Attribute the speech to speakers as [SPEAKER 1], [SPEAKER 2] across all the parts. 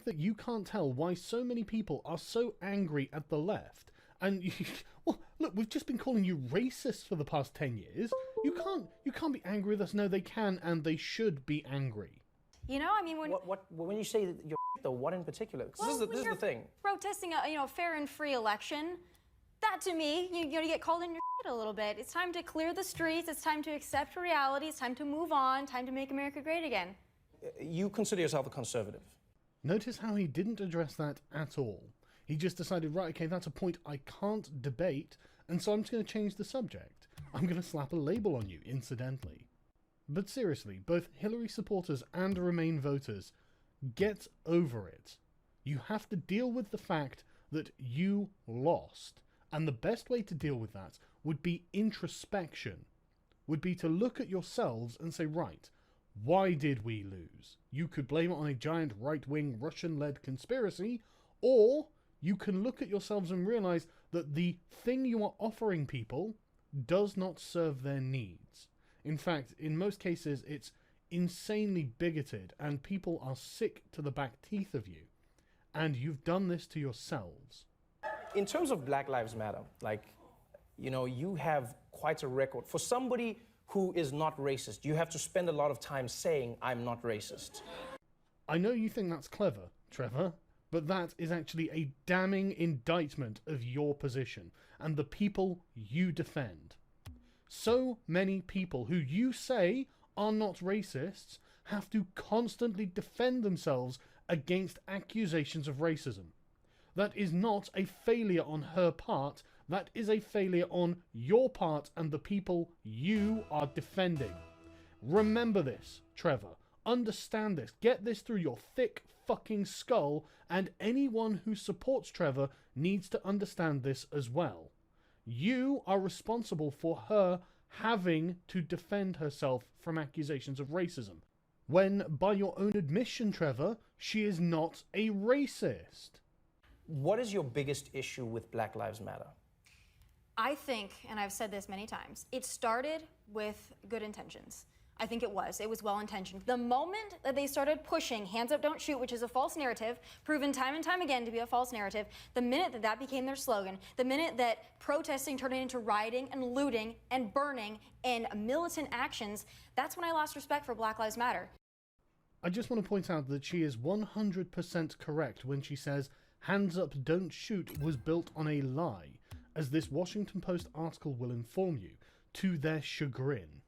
[SPEAKER 1] that you can't tell why so many people are so angry at the left, and well, look, we've just been calling you racist for the past 10 years. You can't be angry with us. No, they can and they should be angry.
[SPEAKER 2] You know, I mean,
[SPEAKER 3] when you say that you're though, what in particular?
[SPEAKER 2] Well,
[SPEAKER 3] This is the thing.
[SPEAKER 2] Protesting a fair and free election, that to me, you get called in your a little bit. It's time to clear the streets. It's time to accept reality. It's time to move on. Time to make America great again.
[SPEAKER 3] You consider yourself a conservative.
[SPEAKER 1] Notice how he didn't address that at all. He just decided, right, okay, that's a point I can't debate, and so I'm just going to change the subject. I'm going to slap a label on you, incidentally. But seriously, both Hillary supporters and Remain voters, get over it. You have to deal with the fact that you lost. And the best way to deal with that would be introspection. Would be to look at yourselves and say, right, why did we lose? You could blame it on a giant right-wing Russian-led conspiracy, or you can look at yourselves and realize that the thing you are offering people does not serve their needs. In fact, in most cases, it's insanely bigoted, and people are sick to the back teeth of you. And you've done this to yourselves.
[SPEAKER 3] In terms of Black Lives Matter, you have quite a record. For somebody who is not racist, you have to spend a lot of time saying, I'm not racist.
[SPEAKER 1] I know you think that's clever, Trevor, but that is actually a damning indictment of your position and the people you defend. So many people who you say are not racists have to constantly defend themselves against accusations of racism. That is not a failure on her part, that is a failure on your part and the people you are defending. Remember this, Trevor. Understand this. Get this through your thick fucking skull, and anyone who supports Trevor needs to understand this as well. You are responsible for her having to defend herself from accusations of racism, when, by your own admission, Trevor, she is not a racist.
[SPEAKER 3] What is your biggest issue with Black Lives Matter?
[SPEAKER 2] I think, and I've said this many times, it started with good intentions. I think it was well-intentioned. The moment that they started pushing hands up, don't shoot, which is a false narrative, proven time and time again to be a false narrative, the minute that that became their slogan, the minute that protesting turned into rioting and looting and burning and militant actions, that's when I lost respect for Black Lives Matter.
[SPEAKER 1] I just want to point out that she is 100% correct when she says hands up, don't shoot was built on a lie, as this Washington Post article will inform you, to their chagrin.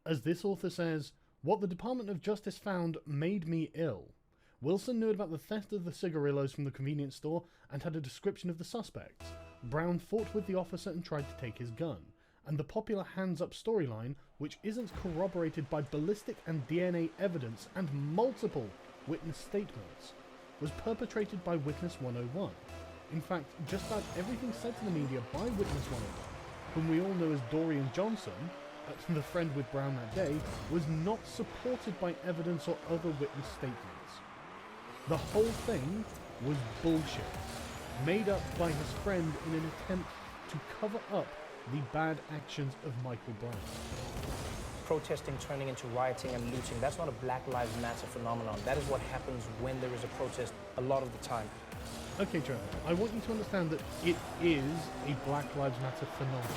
[SPEAKER 1] As this author says, what the Department of Justice found made me ill. Wilson knew about the theft of the cigarillos from the convenience store and had a description of the suspects. Brown fought with the officer and tried to take his gun. And the popular hands up storyline, which isn't corroborated by ballistic and DNA evidence and multiple witness statements, was perpetrated by Witness 101. In fact, just about everything said to the media by Witness 101, whom we all know as Dorian Johnson, the friend with Brown that day, was not supported by evidence or other witness statements. The whole thing was bullshit, made up by his friend in an attempt to cover up the bad actions of Michael Brown.
[SPEAKER 3] Protesting turning into rioting and looting, that's not a Black Lives Matter phenomenon. That is what happens when there is a protest a lot of the time.
[SPEAKER 1] Okay, Trevor, I want you to understand that it is a Black Lives Matter phenomenon.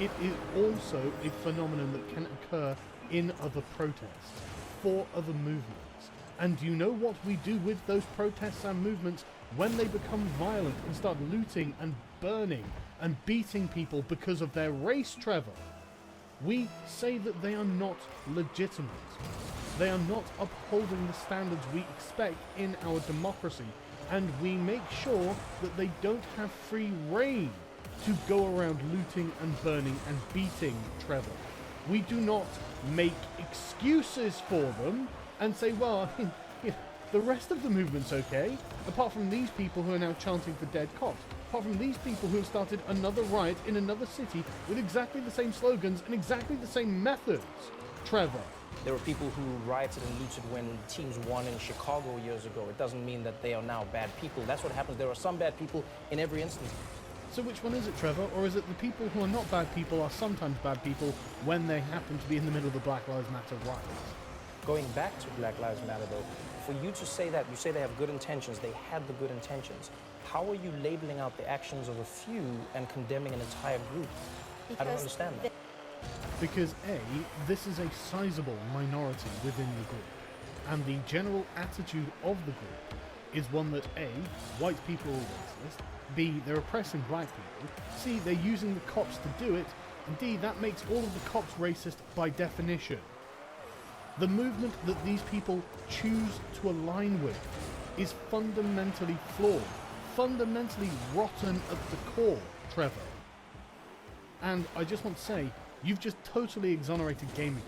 [SPEAKER 1] It is also a phenomenon that can occur in other protests, for other movements. And you know what we do with those protests and movements when they become violent and start looting and burning and beating people because of their race, Trevor? We say that they are not legitimate. They are not upholding the standards we expect in our democracy, and we make sure that they don't have free rein to go around looting and burning and beating, Trevor. We do not make excuses for them and say, well, the rest of the movement's okay, apart from these people who are now chanting for dead cops, apart from these people who have started another riot in another city with exactly the same slogans and exactly the same methods, Trevor.
[SPEAKER 3] There were people who rioted and looted when teams won in Chicago years ago. It doesn't mean that they are now bad people. That's what happens. There are some bad people in every instance.
[SPEAKER 1] So which one is it, Trevor? Or is it the people who are not bad people are sometimes bad people when they happen to be in the middle of the Black Lives Matter riots?
[SPEAKER 3] Going back to Black Lives Matter, though, for you to say that, you say they have good intentions, they had the good intentions. How are you labeling out the actions of a few and condemning an entire group? I don't understand that.
[SPEAKER 1] Because A, this is a sizable minority within the group, and the general attitude of the group is one that A, white people are racist, B, they're oppressing black people, C, they're using the cops to do it, and D, that makes all of the cops racist by definition. The movement that these people choose to align with is fundamentally flawed, fundamentally rotten at the core, Trevor. And I just want to say, you've just totally exonerated Gamergate.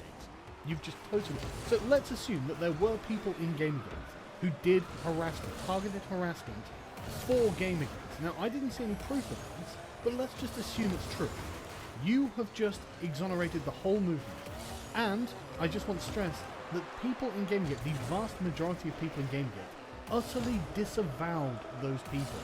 [SPEAKER 1] You've just totally... So let's assume that there were people in Gamergate who did harassment, targeted harassment for Gamergate. Now, I didn't see any proof of this, but let's just assume it's true. You have just exonerated the whole movement. And I just want to stress that people in Gamergate, the vast majority of people in Gamergate, utterly disavowed those people.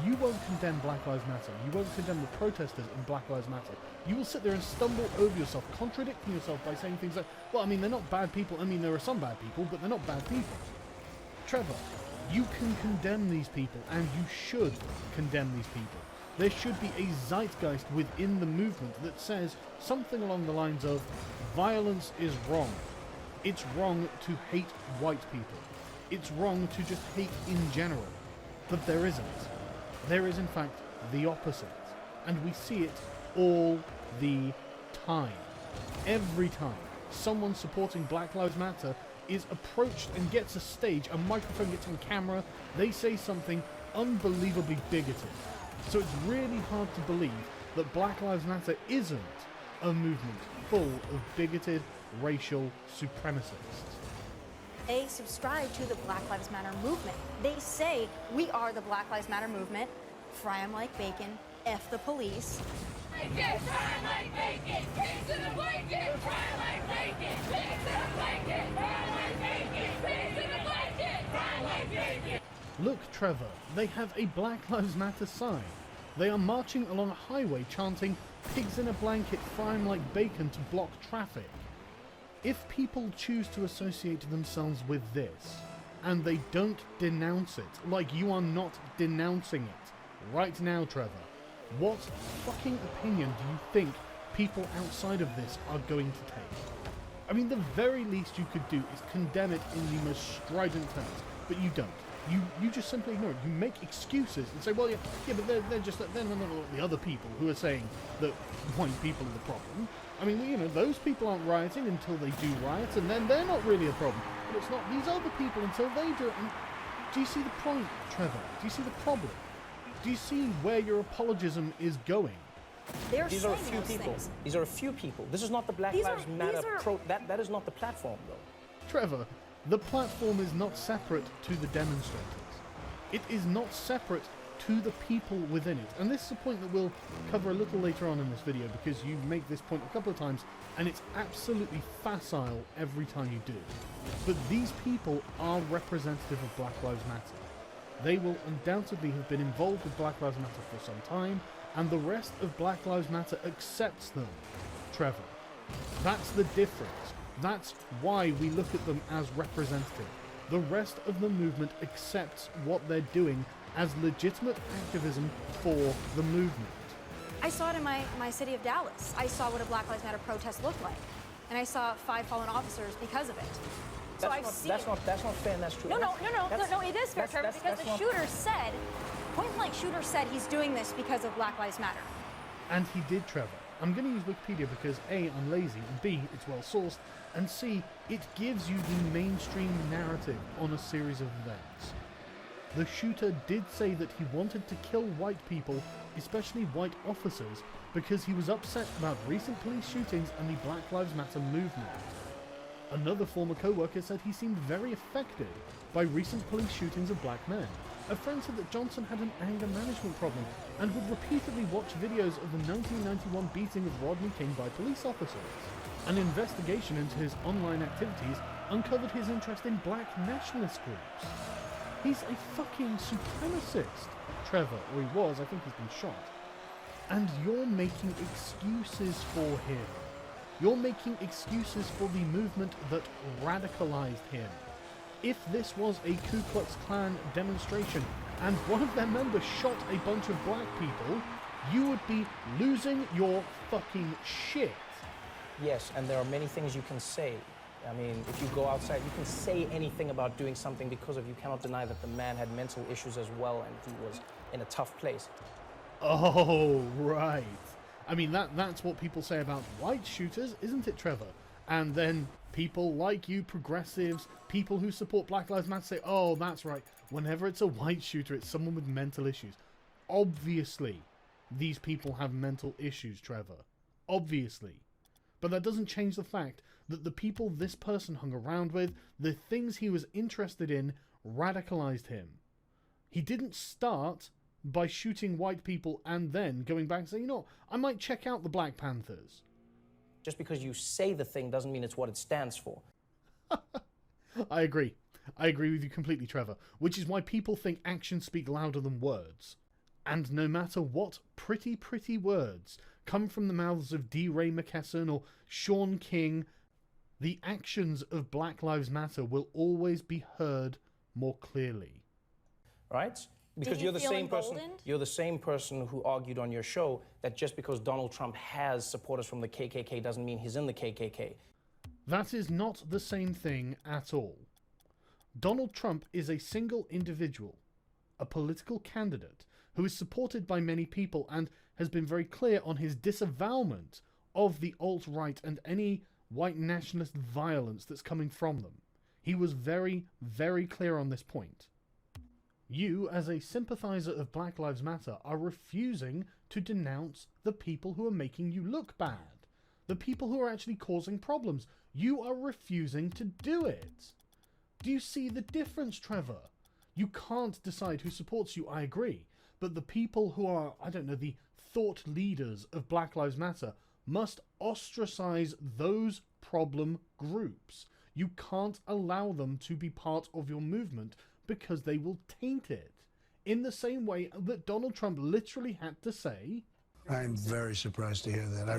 [SPEAKER 1] You won't condemn Black Lives Matter. You won't condemn the protesters in Black Lives Matter. You will sit there and stumble over yourself, contradicting yourself by saying things like, well, I mean, they're not bad people. I mean, there are some bad people, but they're not bad people. Trevor, you can condemn these people, and you should condemn these people. There should be a zeitgeist within the movement that says something along the lines of, violence is wrong. It's wrong to hate white people. It's wrong to just hate in general. But there isn't. There is, in fact, the opposite. And we see it all the time. Every time someone supporting Black Lives Matter is approached and gets a stage, a microphone gets on camera, they say something unbelievably bigoted. So it's really hard to believe that Black Lives Matter isn't a movement full of bigoted racial supremacists.
[SPEAKER 2] They subscribe to the Black Lives Matter movement. They say, we are the Black Lives Matter movement, fry 'em like bacon, F the police.
[SPEAKER 4] Fry 'em like bacon, pigs in a blanket, fry 'em like bacon, pigs in a blanket, fry 'em like bacon, pigs in a blanket, fry 'em like bacon.
[SPEAKER 1] Look, Trevor, they have a Black Lives Matter sign. They are marching along a highway chanting, pigs in a blanket, fry 'em like bacon to block traffic. If people choose to associate themselves with this, and they don't denounce it, like you are not denouncing it right now, Trevor, what fucking opinion do you think people outside of this are going to take? I mean, the very least you could do is condemn it in the most strident terms, but you don't. You just simply ignore it. You make excuses and say, well, yeah, but they're not the other people who are saying that white people are the problem. I mean, you know, those people aren't rioting until they do riots, and then they're not really a problem. But it's not these other people until they do it. And do you see the point, Trevor? Do you see the problem? Do you see where your apologism is going?
[SPEAKER 3] These are a few people. These are a few people. This is not the Black Lives Matter that is not the platform, though.
[SPEAKER 1] Trevor, the platform is not separate to the demonstrators. It is not separate to the people within it. And this is a point that we'll cover a little later on in this video, because you make this point a couple of times, and it's absolutely facile every time you do. But these people are representative of Black Lives Matter. They will undoubtedly have been involved with Black Lives Matter for some time, and the rest of Black Lives Matter accepts them, Trevor. That's the difference. That's why we look at them as representative. The rest of the movement accepts what they're doing as legitimate activism for the movement.
[SPEAKER 2] I saw it in my city of Dallas. I saw what a Black Lives Matter protest looked like. And I saw 5 fallen officers because of it.
[SPEAKER 3] That's not fair, and that's true.
[SPEAKER 2] No, it is fair, Trevor, because the shooter said, point-blank shooter said he's doing this because of Black Lives Matter.
[SPEAKER 1] And he did, Trevor. I'm going to use Wikipedia because A, I'm lazy, and B, it's well sourced, and C, it gives you the mainstream narrative on a series of events. The shooter did say that he wanted to kill white people, especially white officers, because he was upset about recent police shootings and the Black Lives Matter movement. Another former co-worker said he seemed very affected by recent police shootings of black men. A friend said that Johnson had an anger management problem and would repeatedly watch videos of the 1991 beating of Rodney King by police officers. An investigation into his online activities uncovered his interest in black nationalist groups. He's a fucking supremacist, Trevor, or he was. I think he's been shot. And you're making excuses for him. You're making excuses for the movement that radicalized him. If this was a Ku Klux Klan demonstration and one of their members shot a bunch of black people, you would be losing your fucking shit.
[SPEAKER 3] Yes, and there are many things you can say. I mean, if you go outside, you can say anything about doing something because of, you cannot deny that the man had mental issues as well and he was in a tough place.
[SPEAKER 1] Oh, right. I mean, that's what people say about white shooters, isn't it, Trevor? And then people like you, progressives, people who support Black Lives Matter say, oh, that's right. Whenever it's a white shooter, it's someone with mental issues. Obviously, these people have mental issues, Trevor. Obviously. But that doesn't change the fact that the people this person hung around with, the things he was interested in, radicalized him. He didn't start by shooting white people and then going back and saying, you know, I might check out the Black Panthers.
[SPEAKER 3] Just because you say the thing doesn't mean it's what it stands for.
[SPEAKER 1] I agree. I agree with you completely, Trevor. Which is why people think actions speak louder than words. And no matter what pretty words come from the mouths of D. Ray McKesson or Sean King, the actions of Black Lives Matter will always be heard more clearly.
[SPEAKER 3] Right? Because
[SPEAKER 2] you
[SPEAKER 3] you're the
[SPEAKER 2] feel
[SPEAKER 3] same person.
[SPEAKER 2] emboldened?
[SPEAKER 3] You're the same person who argued on your show that just because Donald Trump has supporters from the KKK doesn't mean he's in the KKK.
[SPEAKER 1] That is not the same thing at all. Donald Trump is a single individual, a political candidate who is supported by many people and has been very clear on his disavowalment of the alt-right and any white nationalist violence that's coming from them. He was very clear on this point. You, as a sympathizer of Black Lives Matter, are refusing to denounce the people who are making you look bad. The people who are actually causing problems. You are refusing to do it. Do you see the difference, Trevor? You can't decide who supports you, I agree. But the people who are, I don't know, the thought leaders of Black Lives Matter must ostracize those problem groups. You can't allow them to be part of your movement because they will taint it. In the same way that Donald Trump literally had to say...
[SPEAKER 5] I'm very surprised to hear that.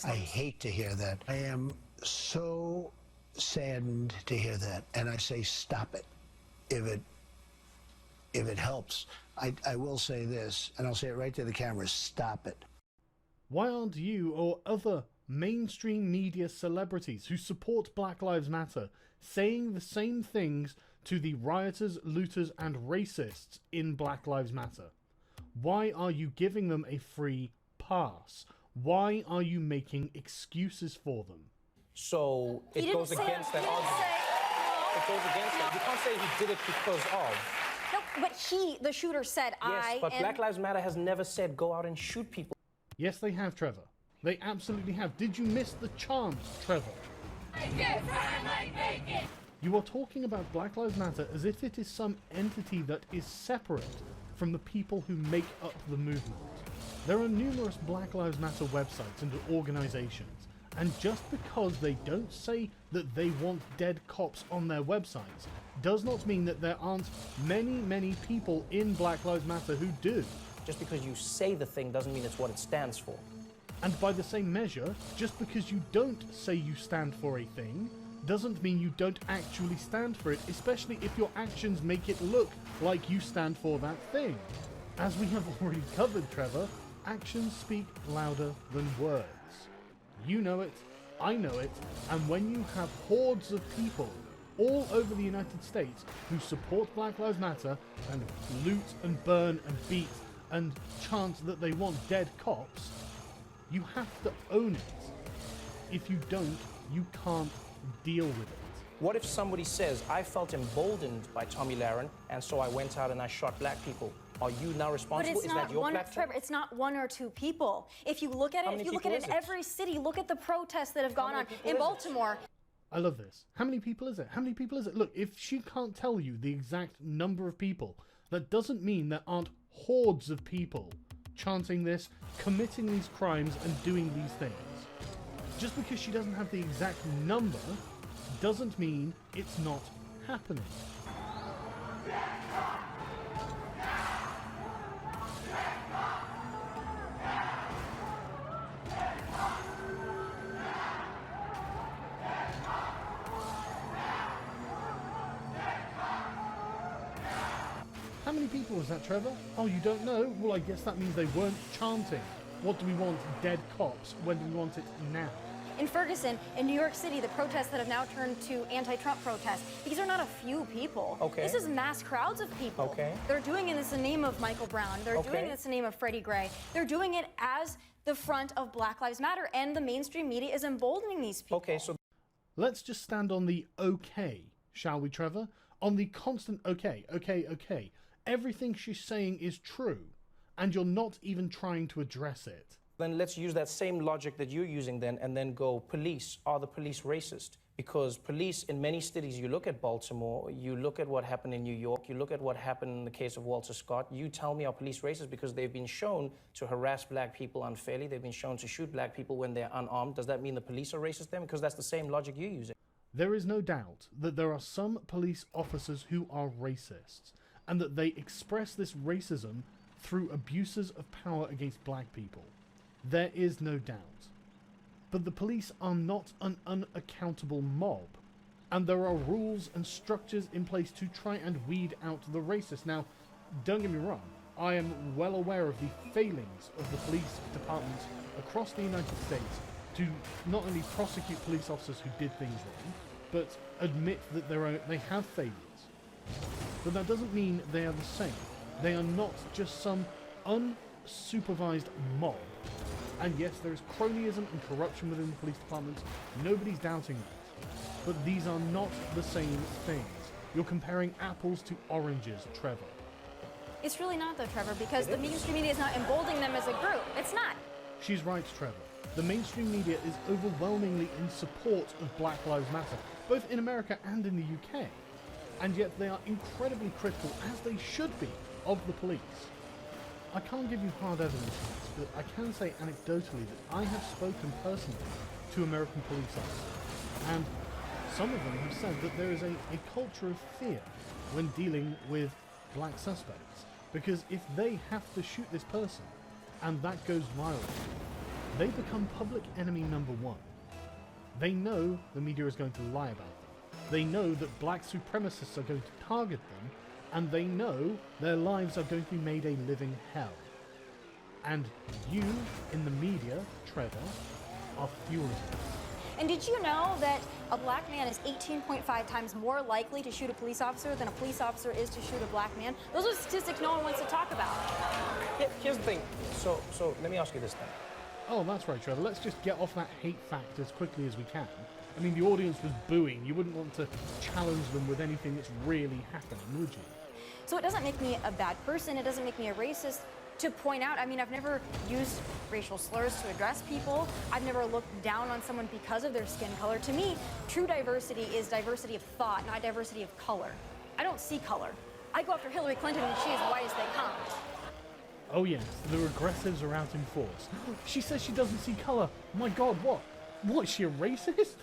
[SPEAKER 5] I hate to hear that. I am so saddened to hear that. And I say stop it. If it helps. I will say this, and I'll say it right to the camera, stop it.
[SPEAKER 1] Why aren't you or other mainstream media celebrities who support Black Lives Matter saying the same things to the rioters, looters, and racists in Black Lives Matter? Why are you giving them a free pass? Why are you making excuses for them?
[SPEAKER 3] So it goes against that argument. It goes against that. You can't say he did it because of.
[SPEAKER 2] No, but he, the shooter, said
[SPEAKER 3] Yes, but Black Lives Matter has never said go out and shoot people.
[SPEAKER 1] Yes, they have, Trevor. They absolutely have. Did you miss the chant, Trevor? You are talking about Black Lives Matter as if it is some entity that is separate from the people who make up the movement. There are numerous Black Lives Matter websites and organizations, and just because they don't say that they want dead cops on their websites does not mean that there aren't many people in Black Lives Matter who do.
[SPEAKER 3] Just because you say the thing doesn't mean it's what it stands for.
[SPEAKER 1] And by the same measure, just because you don't say you stand for a thing doesn't mean you don't actually stand for it, especially if your actions make it look like you stand for that thing. As we have already covered, Trevor, actions speak louder than words. You know it, I know it, and when you have hordes of people all over the United States who support Black Lives Matter and loot and burn and beat and chant that they want dead cops, you have to own it. If you don't, you can't deal with it.
[SPEAKER 3] What if somebody says, I felt emboldened by Tomi Lahren, and so I went out and I shot black people? Are you now
[SPEAKER 2] But
[SPEAKER 3] responsible?
[SPEAKER 2] it's
[SPEAKER 3] Is
[SPEAKER 2] not
[SPEAKER 3] that your
[SPEAKER 2] one,
[SPEAKER 3] platform?
[SPEAKER 2] Trevor, it's not one or two people. If you look at
[SPEAKER 3] How
[SPEAKER 2] it,
[SPEAKER 3] many
[SPEAKER 2] if you look
[SPEAKER 3] people
[SPEAKER 2] at it
[SPEAKER 3] is
[SPEAKER 2] in
[SPEAKER 3] it?
[SPEAKER 2] every city, look at the protests that have gone
[SPEAKER 3] many
[SPEAKER 2] on
[SPEAKER 3] people
[SPEAKER 2] in
[SPEAKER 3] is it?
[SPEAKER 2] Baltimore.
[SPEAKER 1] I love this. How many people is it? How many people is it? Look, if she can't tell you the exact number of people, that doesn't mean there aren't hordes of people chanting this, committing these crimes, and doing these things. Just because she doesn't have the exact number doesn't mean it's not happening. How many people was that, Trevor? Oh, you don't know? Well, I guess that means they weren't chanting. What do we want? Dead cops. When do we want it? Now.
[SPEAKER 2] In Ferguson, in New York City, the protests that have now turned to anti-Trump protests, these are not a few people.
[SPEAKER 3] Okay.
[SPEAKER 2] This is mass crowds of people.
[SPEAKER 3] Okay.
[SPEAKER 2] They're doing this in the name of Michael Brown. They're doing this in the name of Freddie Gray. They're doing it as the front of Black Lives Matter, and the mainstream media is emboldening these people.
[SPEAKER 3] Okay, so
[SPEAKER 1] Let's just stand on the okay, shall we, Trevor? On the constant okay, okay, okay. Everything she's saying is true, and you're not even trying to address it.
[SPEAKER 3] then let's use that same logic that you're using then and then go, police, are the police racist? Because police in many cities, you look at Baltimore, you look at what happened in New York, you look at what happened in the case of Walter Scott, you tell me are police racist because they've been shown to harass black people unfairly, they've been shown to shoot black people when they're unarmed. Does that mean the police are racist then? Because that's the same logic you're using.
[SPEAKER 1] There is no doubt that there are some police officers who are racists, and that they express this racism through abuses of power against black people. There is no doubt. But the police are not an unaccountable mob, and there are rules and structures in place to try and weed out the racists. Now, don't get me wrong, I am well aware of the failings of the police departments across the United States to not only prosecute police officers who did things wrong, but admit that they have failures. But that doesn't mean they are the same. They are not just some unsupervised mob. And yes, there is cronyism and corruption within the police department. Nobody's doubting that. But these are not the same things. You're comparing apples to oranges, Trevor.
[SPEAKER 2] It's really not, though, Trevor, because the mainstream media is not emboldening them as a group. It's not.
[SPEAKER 1] She's right, Trevor. The mainstream media is overwhelmingly in support of Black Lives Matter, both in America and in the UK. And yet they are incredibly critical, as they should be, of the police. I can't give you hard evidence for this, but I can say anecdotally that I have spoken personally to American police officers, and some of them have said that there is a culture of fear when dealing with black suspects, because if they have to shoot this person, and that goes viral, they become public enemy number one. They know the media is going to lie about them. They know that black supremacists are going to target them, and they know their lives are going to be made a living hell. And you, in the media, Trevor, are fueling it.
[SPEAKER 2] And did you know that a black man is 18.5 times more likely to shoot a police officer than a police officer is to shoot a black man? Those are statistics no one wants to talk about.
[SPEAKER 3] Here's the thing. So let me ask you this then.
[SPEAKER 1] Oh, that's right, Trevor. Let's just get off that hate fact as quickly as we can. I mean, the audience was booing. You wouldn't want to challenge them with anything that's really happening, would you?
[SPEAKER 2] So it doesn't make me a bad person. It doesn't make me a racist to point out. I mean, I've never used racial slurs to address people. I've never looked down on someone because of their skin color. To me, true diversity is diversity of thought, not diversity of color. I don't see color. I go after Hillary Clinton and she's white as they come.
[SPEAKER 1] Oh yes, the regressives are out in force. She says she doesn't see colour. My god, what? What, is she a racist?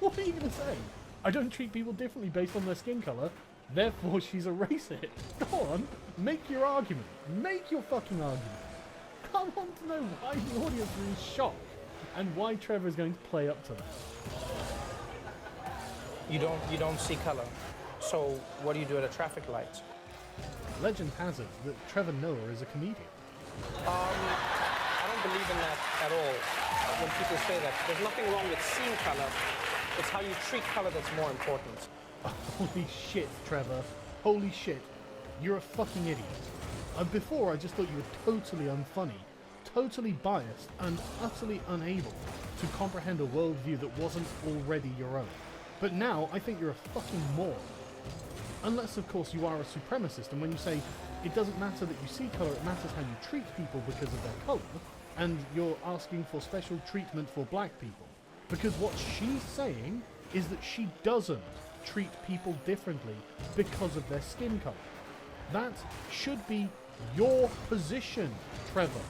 [SPEAKER 1] What are you going to say? I don't treat people differently based on their skin colour, therefore she's a racist. Go on, make your argument. Make your fucking argument. I want to know why the audience is in shock and why Trevor is going to play up to that.
[SPEAKER 3] You don't see color. So what do you do at a traffic light?
[SPEAKER 1] Legend has it that Trevor Noah is a comedian.
[SPEAKER 3] I don't believe in that at all. When people say that, there's nothing wrong with seeing color. It's how you treat color that's more important.
[SPEAKER 1] Holy shit, Trevor. Holy shit. You're a fucking idiot. Before, I just thought you were totally unfunny, totally biased, and utterly unable to comprehend a worldview that wasn't already your own. But now, I think you're a fucking moron. Unless, of course, you are a supremacist, and when you say it doesn't matter that you see colour, it matters how you treat people because of their colour, and you're asking for special treatment for black people. Because what she's saying is that she doesn't treat people differently because of their skin colour. That should be your position, Trevor,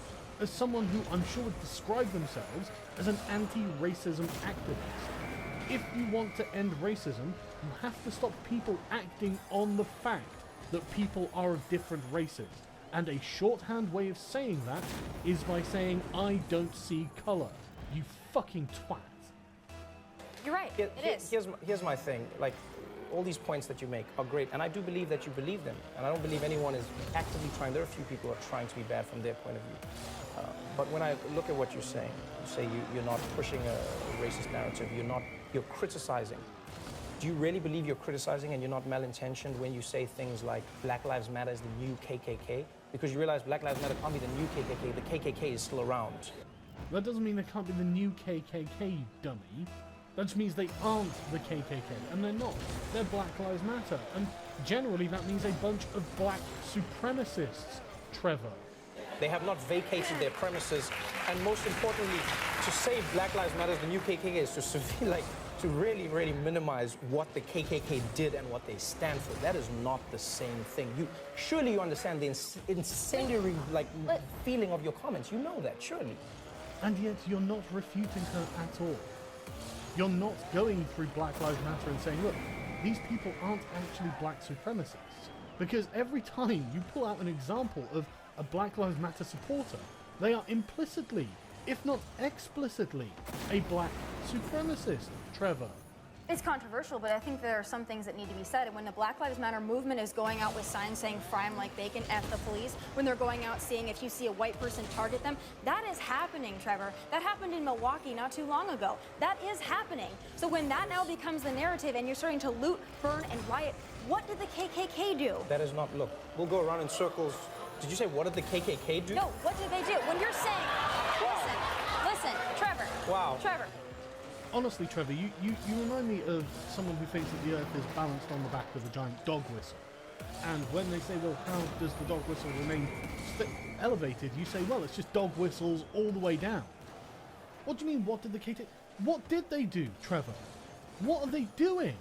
[SPEAKER 1] as someone who I'm sure would describe themselves as an anti-racism activist. If you want to end racism, you have to stop people acting on the fact that people are of different races. And a shorthand way of saying that is by saying, I don't see colour. You fucking twat.
[SPEAKER 2] You're right, it is.
[SPEAKER 3] Here's my thing. Like, all these points that you make are great, and I do believe that you believe them, and I don't believe anyone is actively trying. There are a few people who are trying to be bad from their point of view. But when I look at what you're saying, you say you're not pushing a racist narrative, you're criticizing. Do you really believe you're criticizing and you're not malintentioned when you say things like Black Lives Matter is the new KKK? Because you realize Black Lives Matter can't be the new KKK, the KKK is still around.
[SPEAKER 1] That doesn't mean they can't be the new KKK, you dummy. That just means they aren't the KKK, and they're not. They're Black Lives Matter, and generally that means a bunch of black supremacists, Trevor.
[SPEAKER 3] They have not vacated their premises, and most importantly, to say Black Lives Matter is the new KKK is to really, really minimize what the KKK did and what they stand for. That is not the same thing. Surely you understand the incendiary feeling of your comments. You know that, surely.
[SPEAKER 1] And yet you're not refuting her at all. You're not going through Black Lives Matter and saying, look, these people aren't actually black supremacists. Because every time you pull out an example of a Black Lives Matter supporter, they are implicitly, if not explicitly, a black supremacist, Trevor.
[SPEAKER 2] It's controversial, but I think there are some things that need to be said. And when the Black Lives Matter movement is going out with signs saying "Fry 'em like bacon," F the police, when they're going out saying if you see a white person, target them, that is happening, Trevor. That happened in Milwaukee not too long ago. That is happening. So when that now becomes the narrative and you're starting to loot, burn, and riot, what did the KKK do?
[SPEAKER 3] That is not, look, we'll go around in circles. Did you say what did the KKK do?
[SPEAKER 2] No, what did they do? When you're saying, listen, Trevor.
[SPEAKER 3] Wow.
[SPEAKER 2] Trevor.
[SPEAKER 1] Honestly, Trevor, you remind me of someone who thinks that the Earth is balanced on the back of a giant dog whistle. And when they say, well, how does the dog whistle remain elevated? You say, well, it's just dog whistles all the way down. What do you mean, what did the KKK... What did they do, Trevor? What are they doing?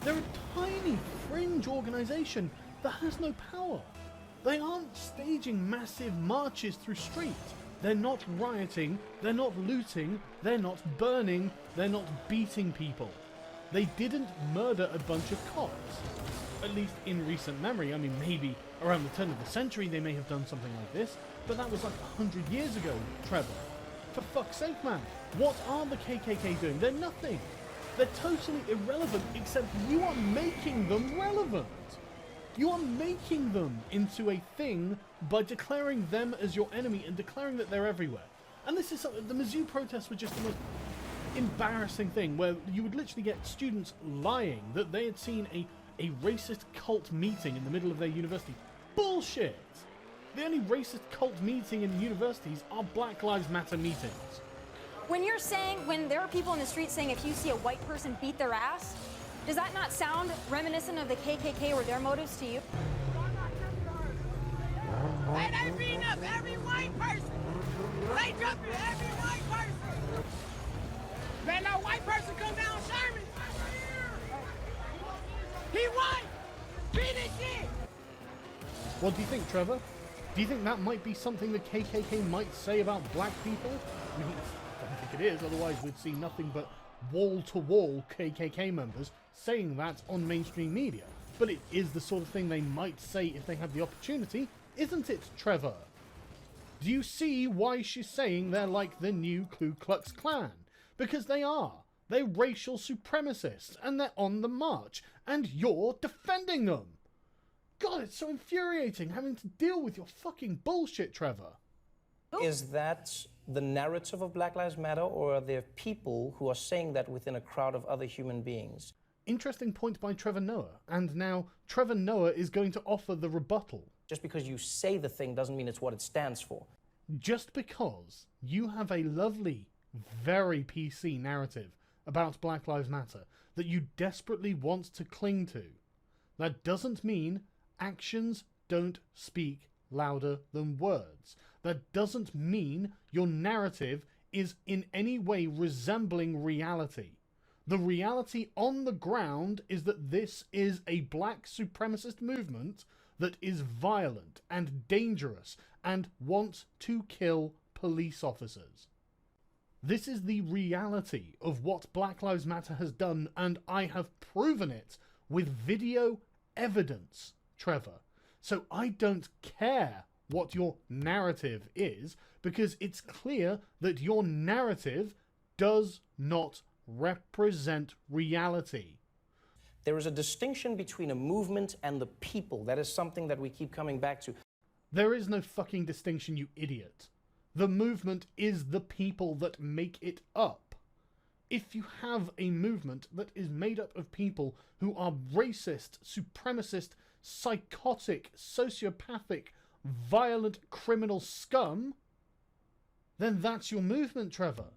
[SPEAKER 1] They're a tiny fringe organisation that has no power. They aren't staging massive marches through streets. They're not rioting, they're not looting, they're not burning, they're not beating people. They didn't murder a bunch of cops. At least in recent memory. I mean, maybe around the turn of the century they may have done something like this, but that was like 100 years ago, Trevor. For fuck's sake, man. What are the KKK doing? They're nothing. They're totally irrelevant, except you are making them relevant. You are making them into a thing by declaring them as your enemy and declaring that they're everywhere. And this is something, the Mizzou protests were just the most embarrassing thing, where you would literally get students lying that they had seen a racist cult meeting in the middle of their university. Bullshit! The only racist cult meeting in universities are Black Lives Matter meetings.
[SPEAKER 2] When you're saying, when there are people in the street saying if you see a white person beat their ass, does that not sound reminiscent of the KKK or their motives to you?
[SPEAKER 4] Hey, they beating up every white person. They jumping every white person. Man, that white person come down Sherman. He won. Beat it shit.
[SPEAKER 1] What do you think, Trevor? Do you think that might be something the KKK might say about black people? I mean, I don't think it is, otherwise we'd see nothing but wall-to-wall KKK members saying that on mainstream media. But it is the sort of thing they might say if they had the opportunity, isn't it, Trevor? Do you see why she's saying they're like the new Ku Klux Klan? Because they are. They're racial supremacists, and they're on the march, and you're defending them. God, it's so infuriating having to deal with your fucking bullshit, Trevor.
[SPEAKER 3] Is that the narrative of Black Lives Matter, or are there people who are saying that within a crowd of other human beings?
[SPEAKER 1] Interesting point by Trevor Noah, and now Trevor Noah is going to offer the rebuttal.
[SPEAKER 3] Just because you say the thing doesn't mean it's what it stands for.
[SPEAKER 1] Just because you have a lovely, very PC narrative about Black Lives Matter that you desperately want to cling to, that doesn't mean actions don't speak louder than words. That doesn't mean your narrative is in any way resembling reality. The reality on the ground is that this is a black supremacist movement that is violent and dangerous and wants to kill police officers. This is the reality of what Black Lives Matter has done, and I have proven it with video evidence, Trevor. So I don't care what your narrative is, because it's clear that your narrative does not represent reality.
[SPEAKER 3] There is a distinction between a movement and the people. That is something that we keep coming back to.
[SPEAKER 1] There is no fucking distinction, you idiot. The movement is the people that make it up. If you have a movement that is made up of people who are racist, supremacist, psychotic, sociopathic, violent, criminal scum, then that's your movement, Trevor.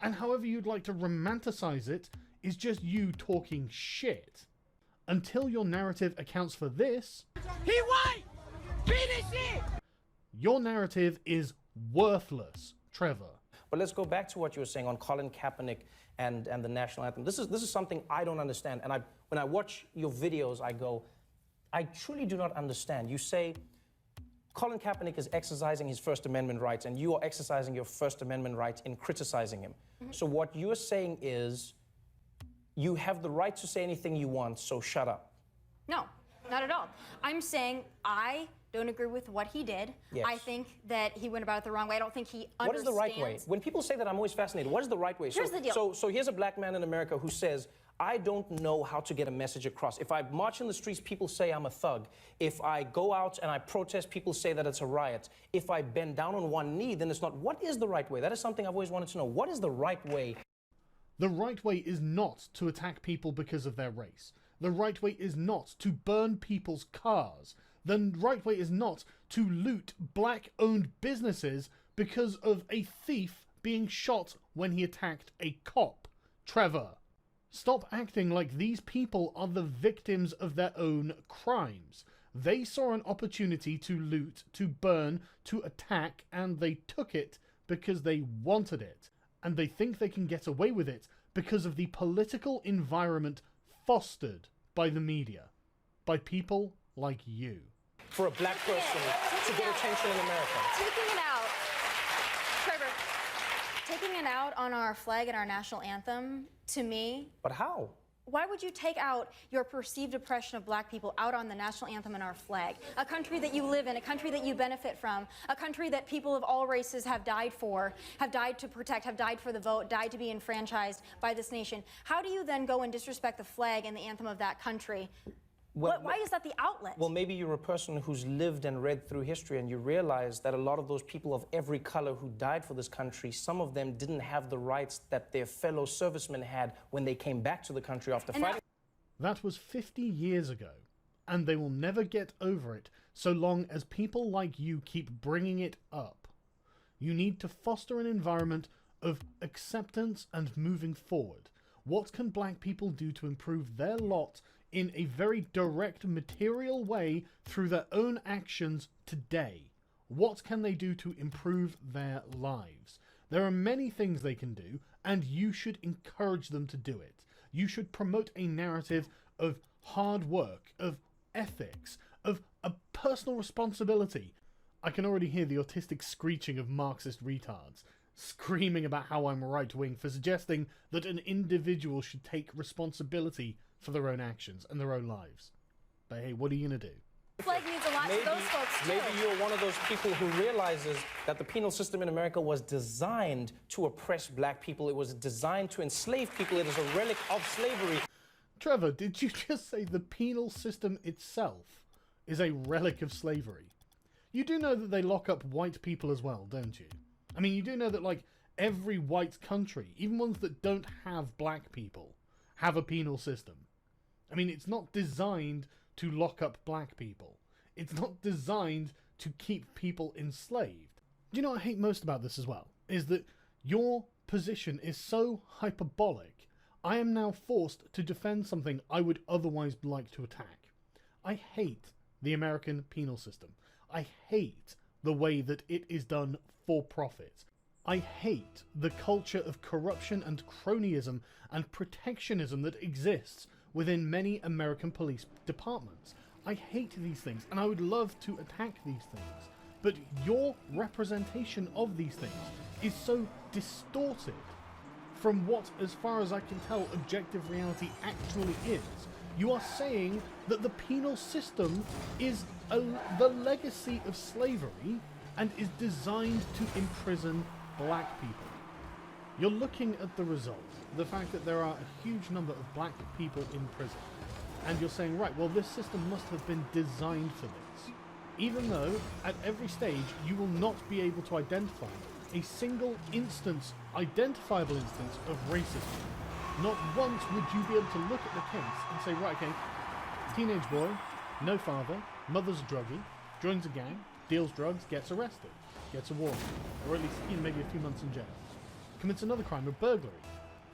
[SPEAKER 1] And however you'd like to romanticize it is just you talking shit. Until your narrative accounts for this,
[SPEAKER 6] He white! Finish it!
[SPEAKER 1] your narrative is worthless, Trevor.
[SPEAKER 3] But let's go back to what you were saying on Colin Kaepernick and the national anthem. This is something I don't understand. And when I watch your videos, I go, I truly do not understand. You say Colin Kaepernick is exercising his First Amendment rights, and you are exercising your First Amendment rights in criticizing him. So what you're saying is, you have the right to say anything you want, so shut up.
[SPEAKER 2] No, not at all. I'm saying I don't agree with what he did.
[SPEAKER 3] Yes.
[SPEAKER 2] I think that he went about it the wrong way. I don't think he understands.
[SPEAKER 3] What is the right way? When people say that, I'm always fascinated. What is the right way?
[SPEAKER 2] Here's the deal.
[SPEAKER 3] So here's a black man in America who says, I don't know how to get a message across. If I march in the streets, people say I'm a thug. If I go out and I protest, people say that it's a riot. If I bend down on one knee, then it's not. What is the right way? That is something I've always wanted to know. What is the right way?
[SPEAKER 1] The right way is not to attack people because of their race. The right way is not to burn people's cars. The right way is not to loot black-owned businesses because of a thief being shot when he attacked a cop. Trevor, stop acting like these people are the victims of their own crimes. They saw an opportunity to loot, to burn, to attack, and they took it because they wanted it. And they think they can get away with it because of the political environment fostered by the media, by people like you.
[SPEAKER 3] For a black person to get attention in America.
[SPEAKER 2] Taking it out, Trevor, taking it out on our flag and our national anthem, to me.
[SPEAKER 3] But how?
[SPEAKER 2] Why would you take out your perceived oppression of black people out on the national anthem and our flag? A country that you live in, a country that you benefit from, a country that people of all races have died for, have died to protect, have died for the vote, died to be enfranchised by this nation. How do you then go and disrespect the flag and the anthem of that country?
[SPEAKER 3] Well,
[SPEAKER 2] why is that the outlet?
[SPEAKER 3] Well, maybe you're a person who's lived and read through history, and you realize that a lot of those people of every color who died for this country, some of them didn't have the rights that their fellow servicemen had when they came back to the country after fighting.
[SPEAKER 1] That was 50 years ago, and they will never get over it so long as people like you keep bringing it up. You need to foster an environment of acceptance and moving forward. What can black people do to improve their lot in a very direct, material way through their own actions today? What can they do to improve their lives? There are many things they can do, and you should encourage them to do it. You should promote a narrative of hard work, of ethics, of a personal responsibility. I can already hear the autistic screeching of Marxist retards, screaming about how I'm right-wing for suggesting that an individual should take responsibility for their own actions and their own lives. But hey, what are you going to do?
[SPEAKER 2] The flag means a lot to those folks, too.
[SPEAKER 3] Maybe you're one of those people who realizes that the penal system in America was designed to oppress black people. It was designed to enslave people. It is a relic of slavery.
[SPEAKER 1] Trevor, did you just say the penal system itself is a relic of slavery? You do know that they lock up white people as well, don't you? I mean, you do know that, like, every white country, even ones that don't have black people, have a penal system. I mean, it's not designed to lock up black people. It's not designed to keep people enslaved. Do you know what I hate most about this as well? Is that your position is so hyperbolic, I am now forced to defend something I would otherwise like to attack. I hate the American penal system. I hate the way that it is done for profit. I hate the culture of corruption and cronyism and protectionism that exists within many American police departments. I hate these things, and I would love to attack these things. But your representation of these things is so distorted from what, as far as I can tell, objective reality actually is. You are saying that the penal system is the legacy of slavery and is designed to imprison black people. You're looking at the result, the fact that there are a huge number of black people in prison. And you're saying, right, well, this system must have been designed for this. Even though, at every stage, you will not be able to identify a single instance, identifiable instance of racism. Not once would you be able to look at the case and say, right, okay, teenage boy, no father, mother's a druggie, joins a gang, deals drugs, gets arrested, gets a warning, or at least maybe a few months in jail. Commits another crime of burglary,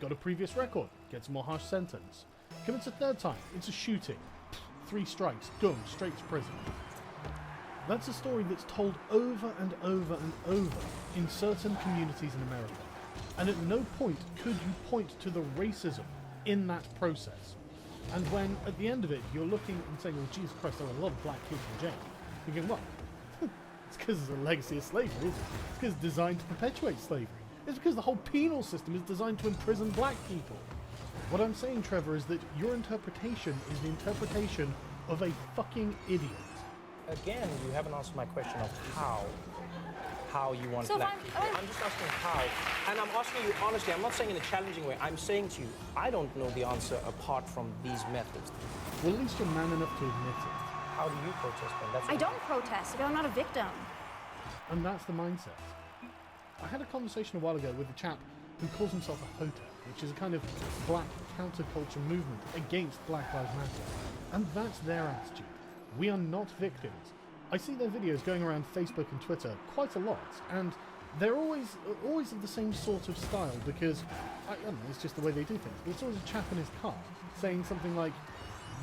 [SPEAKER 1] got a previous record, gets a more harsh sentence. Commits a third time, it's a shooting, 3 strikes, done, straight to prison. That's a story that's told over and over and over in certain communities in America. And at no point could you point to the racism in that process. And when, at the end of it, you're looking and saying, well, Jesus Christ, there are a lot of black kids in jail. You're going, well, it's because it's a legacy of slavery, isn't it? It's because it's designed to perpetuate slavery. It's because the whole penal system is designed to imprison black people. What I'm saying, Trevor, is that your interpretation is the interpretation of a fucking idiot.
[SPEAKER 3] Again, you haven't answered my question of how you want black people. I'm just asking how. And I'm asking you honestly, I'm not saying in a challenging way. I'm saying to you, I don't know the answer apart from these methods.
[SPEAKER 1] Well, at least you're man enough to admit it.
[SPEAKER 3] How do you protest then?
[SPEAKER 2] I don't protest because I'm not a victim.
[SPEAKER 1] And that's the mindset. I had a conversation a while ago with a chap who calls himself a Hotep, which is a kind of black counterculture movement against Black Lives Matter. And that's their attitude. We are not victims. I see their videos going around Facebook and Twitter quite a lot, and they're always of the same sort of style because, I don't know, it's just the way they do things. There's always a chap in his car saying something like,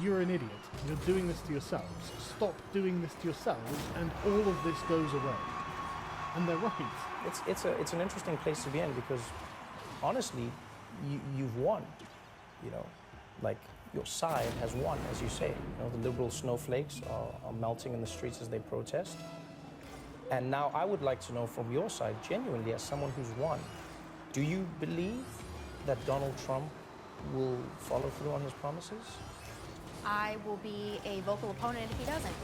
[SPEAKER 1] "You're an idiot, you're doing this to yourselves, stop doing this to yourselves, and all of this goes away." And they're right.
[SPEAKER 3] It's an interesting place to be in because, honestly, you've won, you know, like your side has won, as you say. You know, the liberal snowflakes are melting in the streets as they protest. And now I would like to know from your side, genuinely, as someone who's won, do you believe that Donald Trump will follow through on his promises?
[SPEAKER 2] I will be a vocal opponent if he doesn't.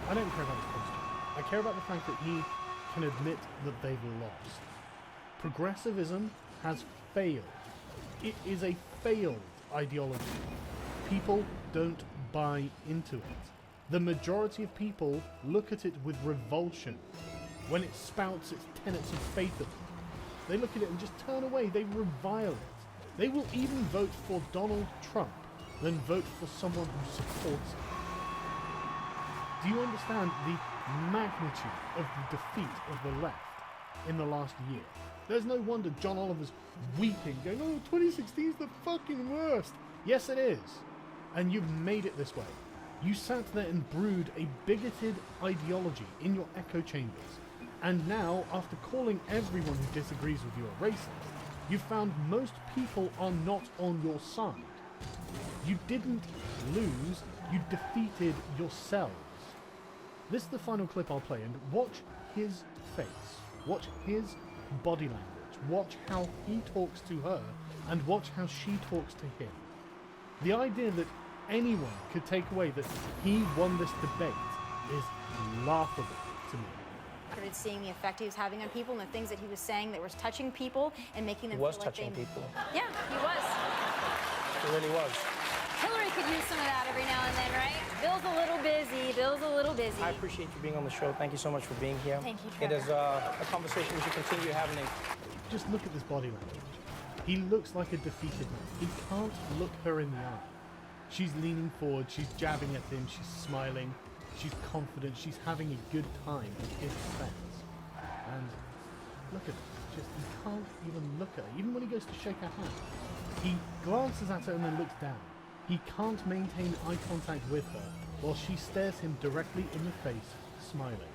[SPEAKER 1] I don't care about his posture. I care about the fact that he can admit that they've lost. Progressivism has failed. It is a failed ideology. People don't buy into it. The majority of people look at it with revulsion when it spouts its tenets of faith at them. They look at it and just turn away. They revile it. They will even vote for Donald Trump than vote for someone who supports him. Do you understand the magnitude of the defeat of the left in the last year? There's no wonder John Oliver's weeping, going, "Oh, 2016 is the fucking worst." Yes, it is. And you've made it this way. You sat there and brewed a bigoted ideology in your echo chambers. And now, after calling everyone who disagrees with you a racist, you've found most people are not on your side. You didn't lose, you defeated yourselves. This is the final clip I'll play, and watch his face. Watch his body language. Watch how he talks to her, and watch how she talks to him. The idea that anyone could take away that he won this debate is laughable to me.
[SPEAKER 2] Started seeing the effect he was having on people and the things that he was saying that was touching people and making them
[SPEAKER 3] He was
[SPEAKER 2] feel like
[SPEAKER 3] touching people.
[SPEAKER 2] Yeah, he was.
[SPEAKER 3] He really was.
[SPEAKER 2] Hillary could use some of that every now and then, right? Bill's a little busy. Bill's a little busy.
[SPEAKER 3] I appreciate you being on the show. Thank you so much for being here.
[SPEAKER 2] Thank you,
[SPEAKER 3] It
[SPEAKER 2] Trevor.
[SPEAKER 3] is a conversation we should continue having.
[SPEAKER 1] Just look at this body language. He looks like a defeated man. He can't look her in the eye. She's leaning forward, she's jabbing at him, she's smiling, she's confident, she's having a good time at his expense. And look at her, just he can't even look at her. Even when he goes to shake her hand, he glances at her and then looks down. He can't maintain eye contact with her while she stares him directly in the face, smiling.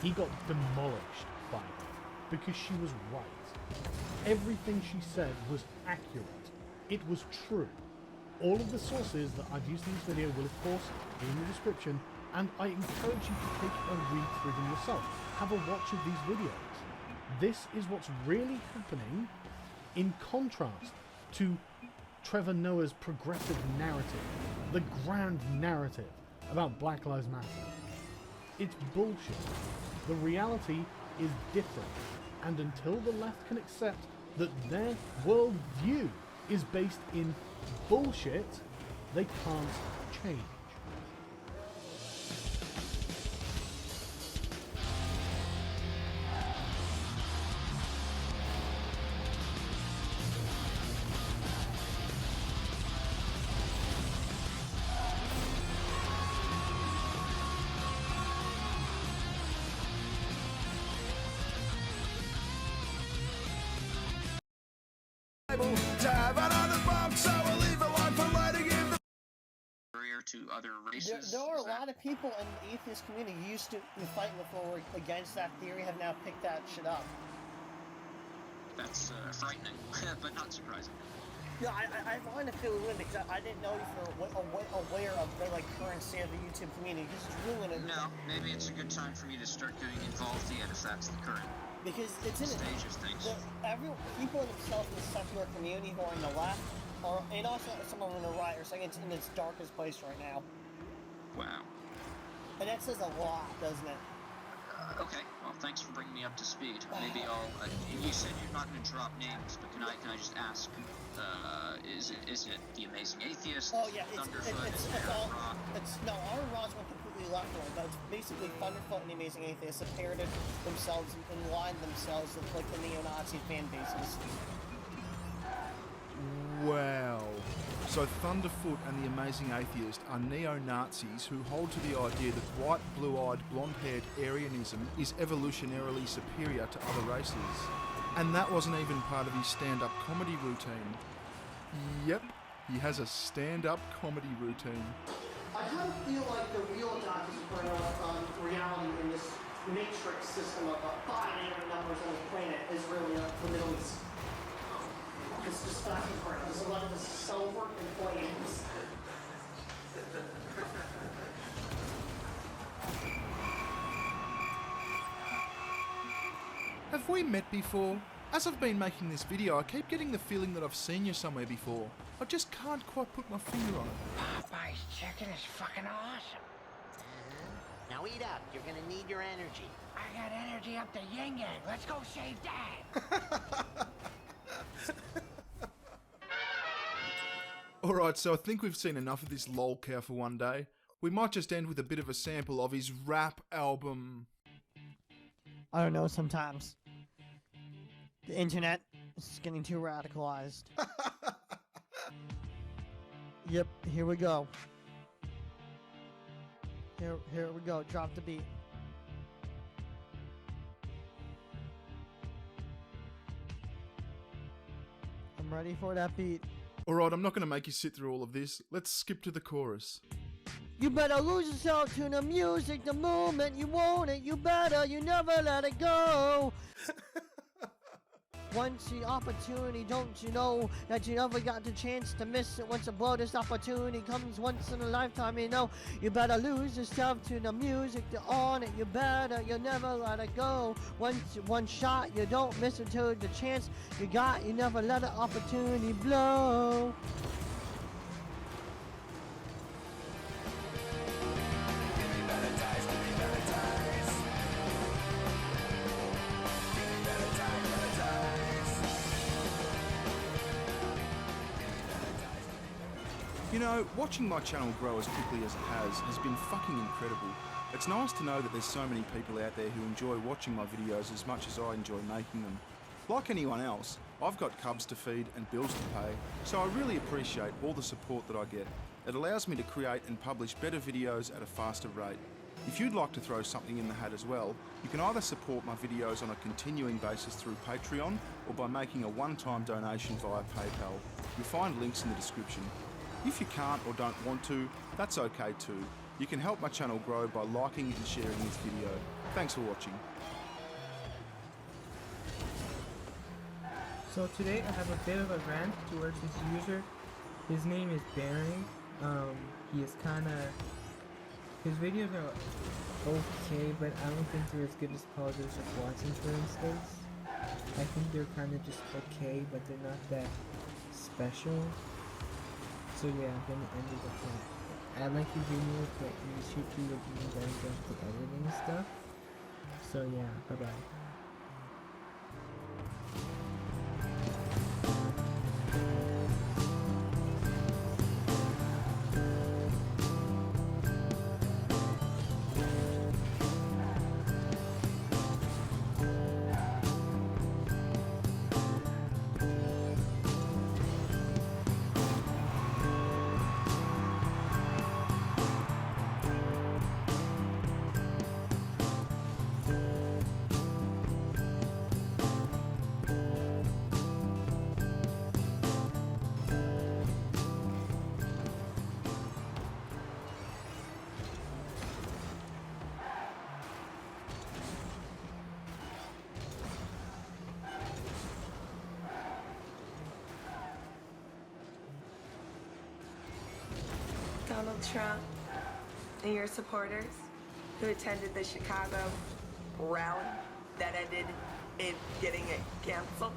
[SPEAKER 1] He got demolished by her because she was right. Everything she said was accurate. It was true. All of the sources that I've used in this video will of course be in the description, and I encourage you to take a read through them yourself. Have a watch of these videos. This is what's really happening in contrast to Trevor Noah's progressive narrative, the grand narrative about Black Lives Matter. It's bullshit. The reality is different, and until the left can accept that their worldview is based in bullshit, they can't change.
[SPEAKER 7] To other races.
[SPEAKER 8] There are a lot of people in the atheist community who used to be fighting before against that theory have now picked that shit up.
[SPEAKER 7] That's frightening, but not surprising.
[SPEAKER 8] Yeah, I wanted to fill you in because I didn't know if you were aware of the current state of the YouTube community. Just ruin it.
[SPEAKER 7] No, maybe it's a good time for me to start getting involved yet if that's the current
[SPEAKER 8] because it's in
[SPEAKER 7] stage of things.
[SPEAKER 8] People themselves in the secular community who are on the left, and also some of them on the right, are saying it's in its darkest place right now.
[SPEAKER 7] Wow.
[SPEAKER 8] And that says a lot, doesn't it?
[SPEAKER 7] Okay, well, thanks for bringing me up to speed. Maybe I'll. You said you're not going to drop names, but can I just ask? Is it the Amazing Atheist?
[SPEAKER 8] Oh yeah,
[SPEAKER 7] Thunderfoot?
[SPEAKER 8] No, Aaron Ross went completely left wing, but it's basically Thunderfoot and the Amazing Atheist have paired themselves and aligned themselves with the neo-Nazi fan bases.
[SPEAKER 9] Wow. So Thunderfoot and the Amazing Atheist are neo-Nazis who hold to the idea that white, blue-eyed, blonde-haired Aryanism is evolutionarily superior to other races. And that wasn't even part of his stand-up comedy routine. Yep, he has a stand-up comedy routine.
[SPEAKER 8] I kind of feel like the real Nazis are reality in this matrix system of binary numbers on the planet is really the Middle East. It's just fashion part. There's a lot of silver and flames.
[SPEAKER 9] Have we met before? As I've been making this video, I keep getting the feeling that I've seen you somewhere before. I just can't quite put my finger on it.
[SPEAKER 6] Popeye's chicken is fucking awesome.
[SPEAKER 10] Now eat up. You're gonna need your energy.
[SPEAKER 6] I got energy up to yin yang. Let's go save Dad.
[SPEAKER 9] Alright, so I think we've seen enough of this lol cow for one day. We might just end with a bit of a sample of his rap album.
[SPEAKER 8] I don't know, sometimes the internet is getting too radicalized. Yep, here we go. Here we go. Drop the beat. I'm ready for that beat.
[SPEAKER 9] Alright, I'm not going to make you sit through all of this. Let's skip to the chorus.
[SPEAKER 8] You better lose yourself to the music the moment you want it. You never let it go. Once the opportunity, don't you know that you never got the chance to miss it? Once a blow, this opportunity comes once in a lifetime, you know. You better lose yourself to the music, to on it. You never let it go. Once one shot, you don't miss it to the chance you got. You never let an opportunity blow.
[SPEAKER 9] You know, watching my channel grow as quickly as it has been fucking incredible. It's nice to know that there's so many people out there who enjoy watching my videos as much as I enjoy making them. Like anyone else, I've got cubs to feed and bills to pay, so I really appreciate all the support that I get. It allows me to create and publish better videos at a faster rate. If you'd like to throw something in the hat as well, you can either support my videos on a continuing basis through Patreon or by making a one-time donation via PayPal. You'll find links in the description. If you can't or don't want to, that's okay too. You can help my channel grow by liking and sharing this video. Thanks for watching.
[SPEAKER 11] So today I have a bit of a rant towards this user. His name is Bearing. He is his videos are okay, but I don't think they're as good as Apologist of Watson, for instance. I think they're just okay, but they're not that special. So yeah, I'm gonna end it with that. I like your videos, but you should be looking better at the editing and stuff. So yeah, bye bye.
[SPEAKER 12] Donald Trump and your supporters who attended the Chicago rally that ended in getting it canceled?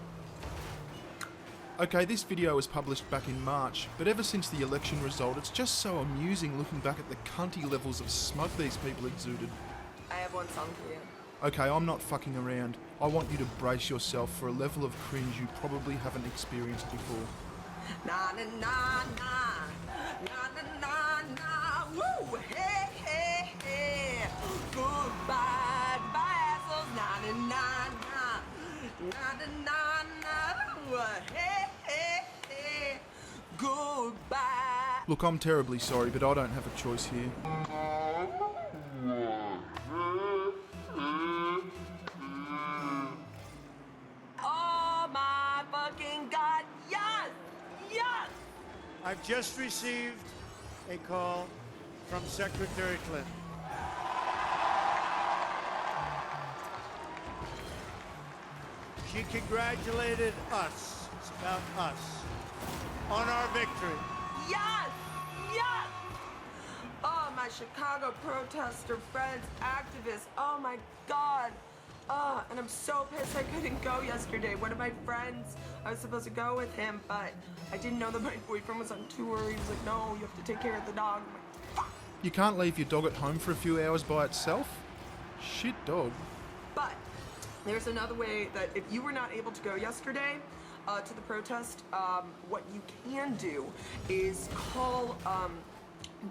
[SPEAKER 9] Okay, this video was published back in March, but ever since the election result, it's just so amusing looking back at the cunty levels of smug these people exuded.
[SPEAKER 12] I have one song for you.
[SPEAKER 9] Okay, I'm not fucking around. I want you to brace yourself for a level of cringe you probably haven't experienced before.
[SPEAKER 12] Na na na na, na na na na, woo, hey hey hey, goodbye, goodbye assholes, na na na na, na na na na, hey hey hey, goodbye.
[SPEAKER 9] Look, I'm terribly sorry, but I don't have a choice here.
[SPEAKER 12] Oh my fucking God, yes, yes!
[SPEAKER 13] I've just received a call from Secretary Clinton. She congratulated us, it's about us, on our victory.
[SPEAKER 12] Yes! Yes! Oh, my Chicago protester friends, activists, oh my God. Oh, and I'm so pissed I couldn't go yesterday. One of my friends, I was supposed to go with him, but I didn't know that my boyfriend was on tour. He was like, no, you have to take care of the dog. I'm like, fuck.
[SPEAKER 9] You can't leave your dog at home for a few hours by itself? Shit dog.
[SPEAKER 12] But there's another way that if you were not able to go yesterday to the protest, what you can do is call,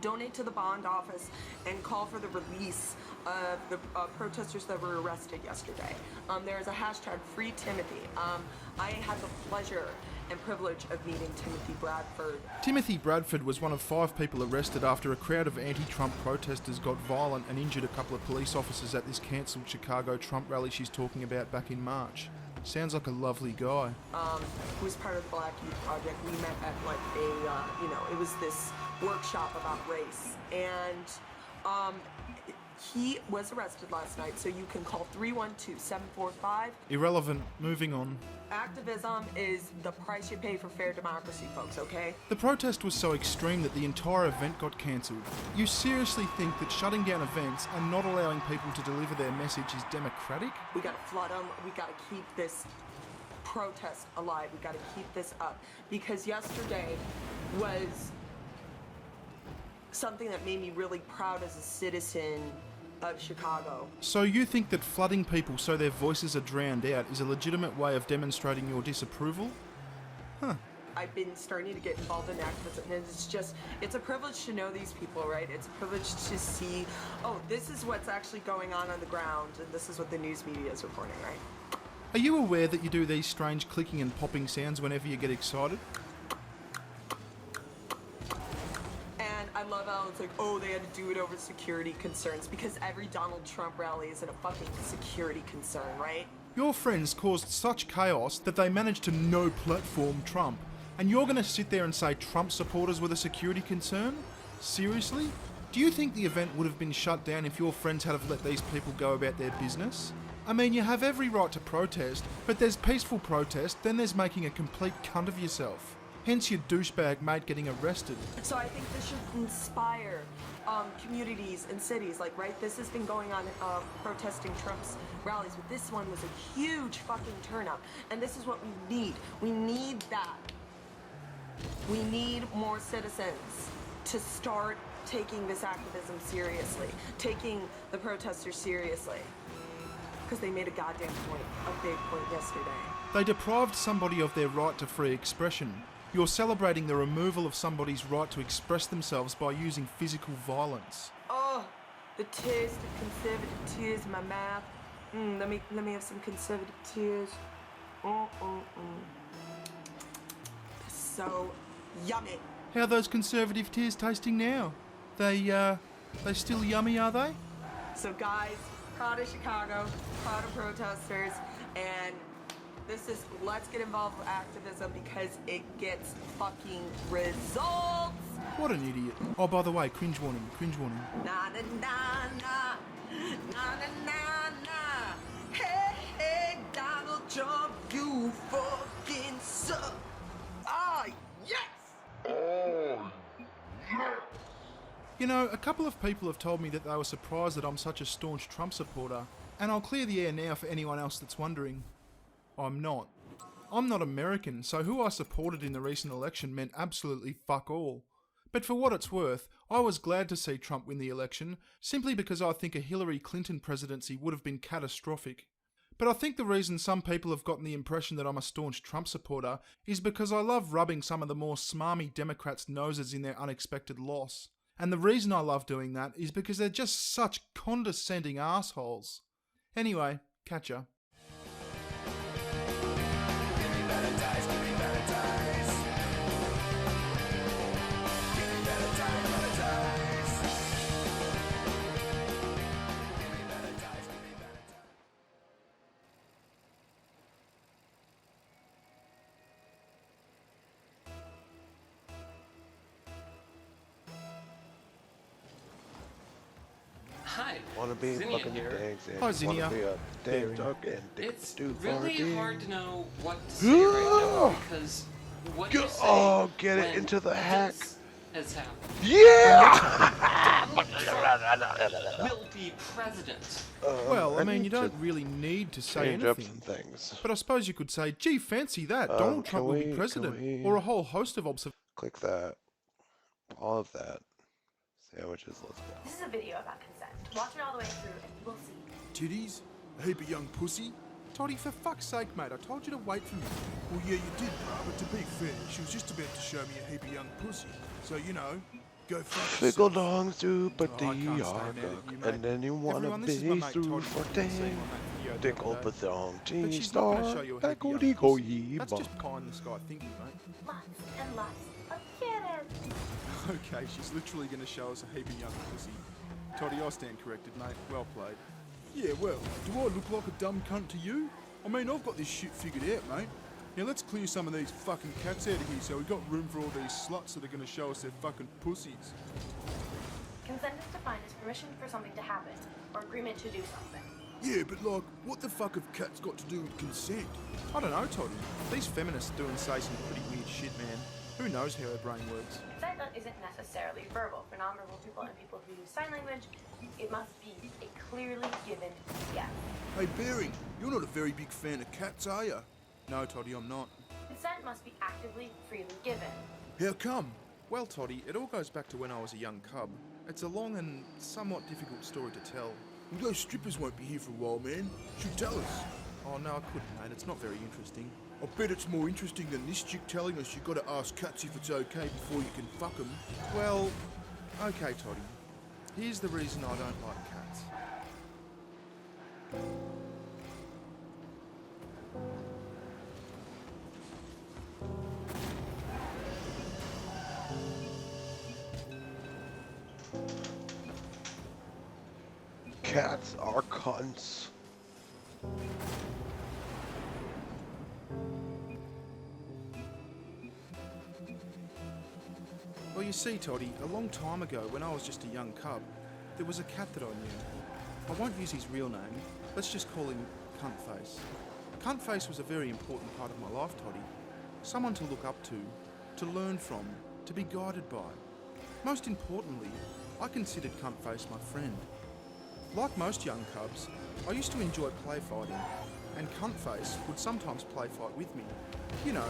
[SPEAKER 12] donate to the bond office and call for the release of the protesters that were arrested yesterday. There's a hashtag Free Timothy. I had the pleasure and privilege of meeting Timothy Bradford.
[SPEAKER 9] Timothy Bradford was one of 5 people arrested after a crowd of anti-Trump protesters got violent and injured a couple of police officers at this cancelled Chicago Trump rally she's talking about back in March. Sounds like a lovely guy.
[SPEAKER 12] Who was part of the Black Youth Project. We met at like a, it was this workshop about race. And he was arrested last night, so you can call 312-745.
[SPEAKER 9] Irrelevant. Moving on.
[SPEAKER 12] Activism is the price you pay for fair democracy, folks, okay?
[SPEAKER 9] The protest was so extreme that the entire event got cancelled. You seriously think that shutting down events and not allowing people to deliver their message is democratic?
[SPEAKER 12] We gotta flood them. We gotta keep this protest alive. We gotta keep this up. Because yesterday was something that made me really proud as a citizen of Chicago.
[SPEAKER 9] So you think that flooding people so their voices are drowned out is a legitimate way of demonstrating your disapproval? Huh.
[SPEAKER 12] I've been starting to get involved in activism, and it's a privilege to know these people, right? It's a privilege to see, oh, this is what's actually going on the ground, and this is what the news media is reporting, right?
[SPEAKER 9] Are you aware that you do these strange clicking and popping sounds whenever you get excited?
[SPEAKER 12] I love how it's like, oh, they had to do it over security concerns, because every Donald Trump rally is a fucking security concern, right?
[SPEAKER 9] Your friends caused such chaos that they managed to no-platform Trump, and you're gonna sit there and say Trump supporters were the security concern? Seriously? Do you think the event would have been shut down if your friends had have let these people go about their business? I mean, you have every right to protest, but there's peaceful protest, then there's making a complete cunt of yourself. Hence your douchebag mate getting arrested.
[SPEAKER 12] So I think this should inspire communities and cities, like, right? This has been going on protesting Trump's rallies, but this one was a huge fucking turnout. And this is what we need. We need that. We need more citizens to start taking this activism seriously, taking the protesters seriously. Because they made a goddamn point, a big point yesterday.
[SPEAKER 9] They deprived somebody of their right to free expression. You're celebrating the removal of somebody's right to express themselves by using physical violence.
[SPEAKER 12] Oh, the taste of conservative tears in my mouth. Let me have some conservative tears. So yummy.
[SPEAKER 9] How are those conservative tears tasting now? They still yummy, are they?
[SPEAKER 12] So guys, proud of Chicago, proud of protesters, and this is, let's get involved with activism because it gets fucking results.
[SPEAKER 9] What an idiot. Oh, by the way, cringe warning, cringe warning.
[SPEAKER 12] Na na na na, na na na na. Hey, hey, Donald Trump, you fucking suck. Ah, yes! Oh, yes!
[SPEAKER 9] You know, a couple of people have told me that they were surprised that I'm such a staunch Trump supporter, and I'll clear the air now for anyone else that's wondering. I'm not. I'm not American, so who I supported in the recent election meant absolutely fuck all. But for what it's worth, I was glad to see Trump win the election, simply because I think a Hillary Clinton presidency would have been catastrophic. But I think the reason some people have gotten the impression that I'm a staunch Trump supporter is because I love rubbing some of the more smarmy Democrats' noses in their unexpected loss. And the reason I love doing that is because they're just such condescending assholes. Anyway, catch ya.
[SPEAKER 14] Hi.
[SPEAKER 15] Wanna be
[SPEAKER 14] Zinnia
[SPEAKER 15] fucking
[SPEAKER 14] here.
[SPEAKER 15] dags and
[SPEAKER 9] Hi, Zinnia.
[SPEAKER 15] wanna be a dang duck and
[SPEAKER 14] It's
[SPEAKER 15] do
[SPEAKER 14] really hard to know what to say right now because what you say
[SPEAKER 15] oh, get it
[SPEAKER 14] when
[SPEAKER 15] into the hack.
[SPEAKER 14] this has happened.
[SPEAKER 15] Yeah!
[SPEAKER 14] Will be president.
[SPEAKER 9] Well, I mean,
[SPEAKER 15] need
[SPEAKER 9] you don't really need to say
[SPEAKER 15] change up
[SPEAKER 9] anything.
[SPEAKER 15] some things.
[SPEAKER 9] But I suppose you could say, gee, fancy that, Donald Trump will be
[SPEAKER 15] can
[SPEAKER 9] president.
[SPEAKER 15] we-
[SPEAKER 9] Or a whole host of observations.
[SPEAKER 15] Click that. All of that. Sandwiches, let's go.
[SPEAKER 16] This is a video about consent. Watch it all the way through and you will see.
[SPEAKER 9] Titties? A heap of young pussy? Toddy, for fuck's sake, mate, I told you to wait for me.
[SPEAKER 17] Well, yeah, you did, bro, but to be fair, she was just about to show me a heap of young pussy. So, you know, go fuck
[SPEAKER 15] Fickle
[SPEAKER 17] yourself.
[SPEAKER 15] dongs do, but
[SPEAKER 17] Oh, I
[SPEAKER 15] the
[SPEAKER 17] can't stand
[SPEAKER 15] are
[SPEAKER 17] mad at you,
[SPEAKER 15] cook.
[SPEAKER 17] mate.
[SPEAKER 15] And then you wanna
[SPEAKER 17] Everyone, this is
[SPEAKER 15] be
[SPEAKER 17] my mate
[SPEAKER 15] through
[SPEAKER 17] Todd.
[SPEAKER 15] for
[SPEAKER 17] You can see
[SPEAKER 15] dang.
[SPEAKER 17] my mate video the
[SPEAKER 15] Dickle
[SPEAKER 17] other day.
[SPEAKER 15] bathong
[SPEAKER 17] But
[SPEAKER 15] tea
[SPEAKER 17] she's not gonna show
[SPEAKER 15] star.
[SPEAKER 17] you a heap of
[SPEAKER 15] Echo
[SPEAKER 17] young
[SPEAKER 15] deco
[SPEAKER 17] pussy.
[SPEAKER 15] ye
[SPEAKER 17] That's
[SPEAKER 15] bum.
[SPEAKER 17] just pie in the sky thinking, mate.
[SPEAKER 16] Lots and lots of kittens.
[SPEAKER 9] Okay, she's literally going to show us a heap of young pussy. Toddy, I stand corrected, mate. Well played.
[SPEAKER 17] Yeah, well, do I look like a dumb cunt to you? I mean, I've got this shit figured out, mate. Now let's clear some of these fucking cats out of here so we've got room for all these sluts that are going to show us their fucking pussies.
[SPEAKER 16] Consent is defined as permission for something to happen or agreement to do something.
[SPEAKER 17] Yeah, but like, what the fuck have cats got to do with consent?
[SPEAKER 9] I don't know, Toddy. These feminists do and say some pretty weird shit, man. Who knows how her brain works?
[SPEAKER 16] Consent isn't necessarily verbal. For nonverbal people and people who use sign language, it must be a clearly given yes.
[SPEAKER 17] Hey, Bearing, you're not a very big fan of cats, are you?
[SPEAKER 9] No, Toddy, I'm not.
[SPEAKER 16] Consent must be actively, freely given.
[SPEAKER 17] How come?
[SPEAKER 9] Well, Toddy, it all goes back to when I was a young cub. It's a long and somewhat difficult story to tell.
[SPEAKER 17] Well, those strippers won't be here for a while, man. Should tell us.
[SPEAKER 9] Oh, no, I couldn't, mate. It's not very interesting.
[SPEAKER 17] I bet it's more interesting than this chick telling us you gotta ask cats if it's okay before you can fuck them.
[SPEAKER 9] Well, okay, Toddy. Here's the reason I don't like cats.
[SPEAKER 15] Cats are cunts.
[SPEAKER 9] Well, you see, Toddy, a long time ago, when I was just a young cub, there was a cat that I knew. I won't use his real name. Let's just call him Cuntface. Cuntface was a very important part of my life, Toddy. Someone to look up to learn from, to be guided by. Most importantly, I considered Cuntface my friend. Like most young cubs, I used to enjoy play fighting, and Cuntface would sometimes play fight with me. You know,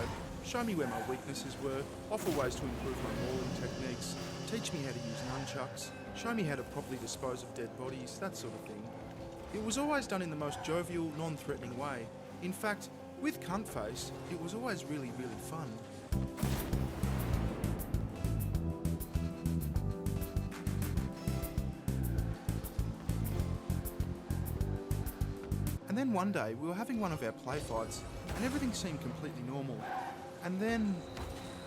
[SPEAKER 9] show me where my weaknesses were, offer ways to improve my mauling techniques, teach me how to use nunchucks, show me how to properly dispose of dead bodies, that sort of thing. It was always done in the most jovial, non-threatening way. In fact, with Cuntface, it was always really, really fun. And then one day, we were having one of our play fights, and everything seemed completely normal. And then,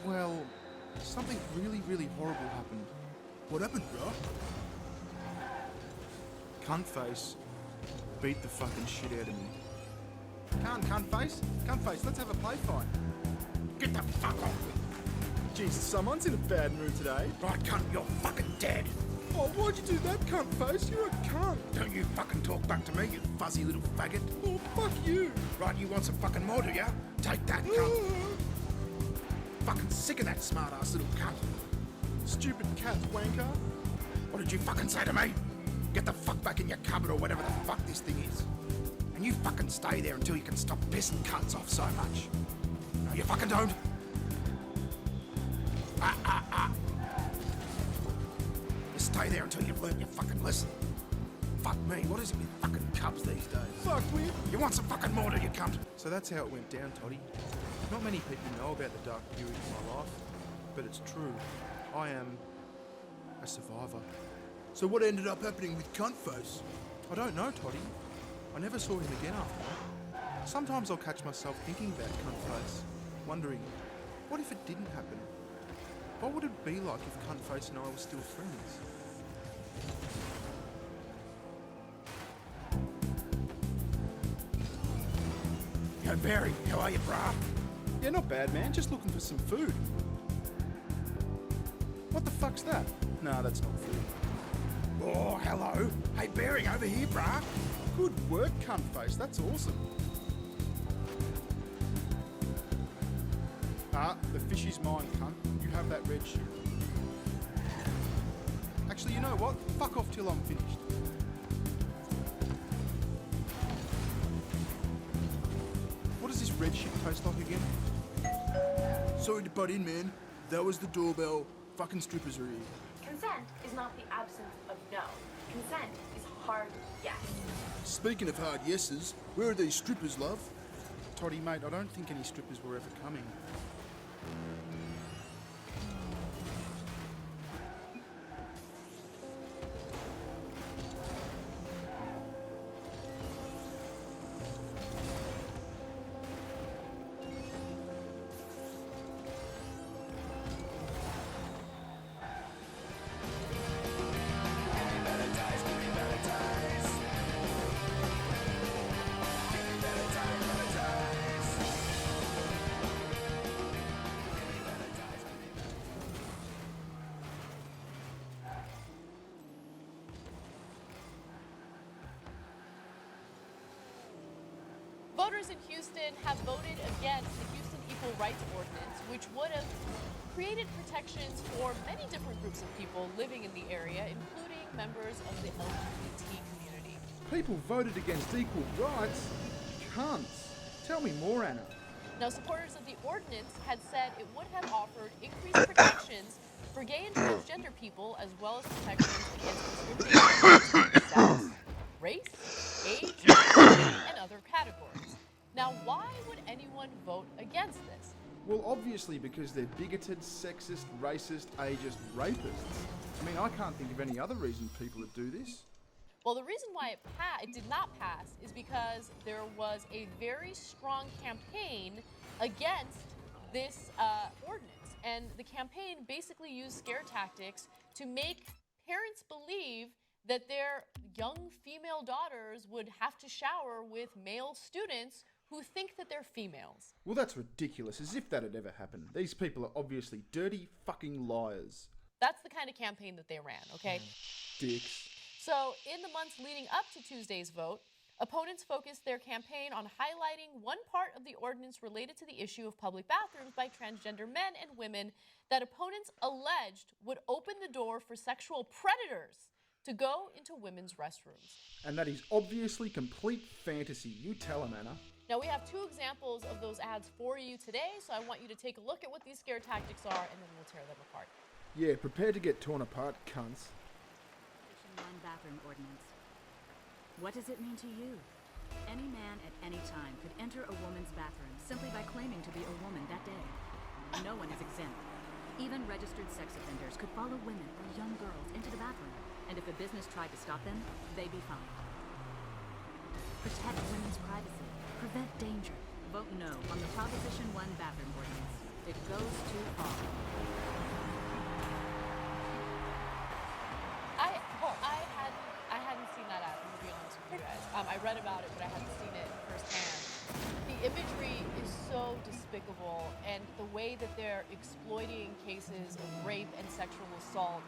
[SPEAKER 9] well, something really, really horrible happened.
[SPEAKER 17] What happened, bro?
[SPEAKER 9] Cuntface beat the fucking shit out of me. Cuntface? Cuntface, let's have a play fight.
[SPEAKER 17] Get the fuck off me!
[SPEAKER 9] Jesus, someone's in a bad mood today.
[SPEAKER 17] Right, cunt, you're fucking dead!
[SPEAKER 9] Oh, why'd you do that, Cuntface? You're a cunt.
[SPEAKER 17] Don't you fucking talk back to me, you fuzzy little faggot.
[SPEAKER 9] Oh, fuck you.
[SPEAKER 17] Right, you want some fucking more, do ya? Take that, cunt. Fucking sick of that smart-ass little cunt.
[SPEAKER 9] Stupid cat wanker.
[SPEAKER 17] What did you fucking say to me? Get the fuck back in your cupboard or whatever the fuck this thing is. And you fucking stay there until you can stop pissing cunts off so much. No, you fucking don't. You stay there until you've learned your fucking lesson. Fuck me, what is it with fucking cubs these days? Fuck me. You want some fucking more, do you cunt? So that's how it went down, Toddy. Not many people know about the dark period of my life, but it's true. I am a survivor. So what ended up happening with Cuntface? I don't know, Toddy. I never saw him again after that. Sometimes I'll catch myself thinking about Cuntface, wondering, what if it didn't happen? What would it be like if Cuntface and I were still friends? Yo, Barry, how are you, brah? Yeah, not bad, man. Just looking for some food. What the fuck's that? Nah, that's not food. Oh, hello. Hey, Barry, over here, brah. Good work, Cuntface. That's awesome. The fish is mine, cunt. You have that red shit. Actually, you know what? Fuck off till I'm finished. What does this red shit taste like again? Sorry to butt in, man. That was the doorbell. Fucking strippers are here.
[SPEAKER 16] Consent is not the absence of no. Consent is hard yes.
[SPEAKER 17] Speaking of hard yeses, where are these strippers, love? Toddy, mate, I don't think any strippers were ever coming.
[SPEAKER 18] Voters in Houston have voted against the Houston Equal Rights Ordinance, which would have created protections for many different groups of people living in the area, including members of the LGBT community.
[SPEAKER 17] People voted against equal rights? Cunts. Tell me more, Anna.
[SPEAKER 18] Now, supporters of the ordinance had said it would have offered increased protections for gay and transgender people, as well as protections against discrimination based on sex, race, age, and other categories. Now, why would anyone vote against this?
[SPEAKER 17] Well, obviously because they're bigoted, sexist, racist, ageist rapists. I mean, I can't think of any other reason people would do this.
[SPEAKER 18] Well, the reason why it did not pass is because there was a very strong campaign against this ordinance. And the campaign basically used scare tactics to make parents believe that their young female daughters would have to shower with male students who think that they're females.
[SPEAKER 17] Well, that's ridiculous, as if that had ever happened. These people are obviously dirty fucking liars.
[SPEAKER 18] That's the kind of campaign that they ran, okay?
[SPEAKER 17] Dicks.
[SPEAKER 18] So, in the months leading up to Tuesday's vote, opponents focused their campaign on highlighting one part of the ordinance related to the issue of public bathrooms by transgender men and women that opponents alleged would open the door for sexual predators to go into women's restrooms.
[SPEAKER 17] And that is obviously complete fantasy. You tell them, Anna.
[SPEAKER 18] Now, we have two examples of those ads for you today, so I want you to take a look at what these scare tactics are, and then we'll tear them apart.
[SPEAKER 17] Yeah, prepare to get torn apart, cunts.
[SPEAKER 19] Section 1 bathroom ordinance. What does it mean to you? Any man at any time could enter a woman's bathroom simply by claiming to be a woman that day. No one is exempt. Even registered sex offenders could follow women or young girls into the bathroom, and if a business tried to stop them, they'd be fined. Protect women's privacy. Prevent danger. Vote no on the Proposition 1 bathroom ordinance. It goes too far.
[SPEAKER 18] I hadn't seen that ad, to be honest with you guys. I read about it, but I hadn't seen it firsthand. The imagery is so despicable, and the way that they're exploiting cases of rape and sexual assault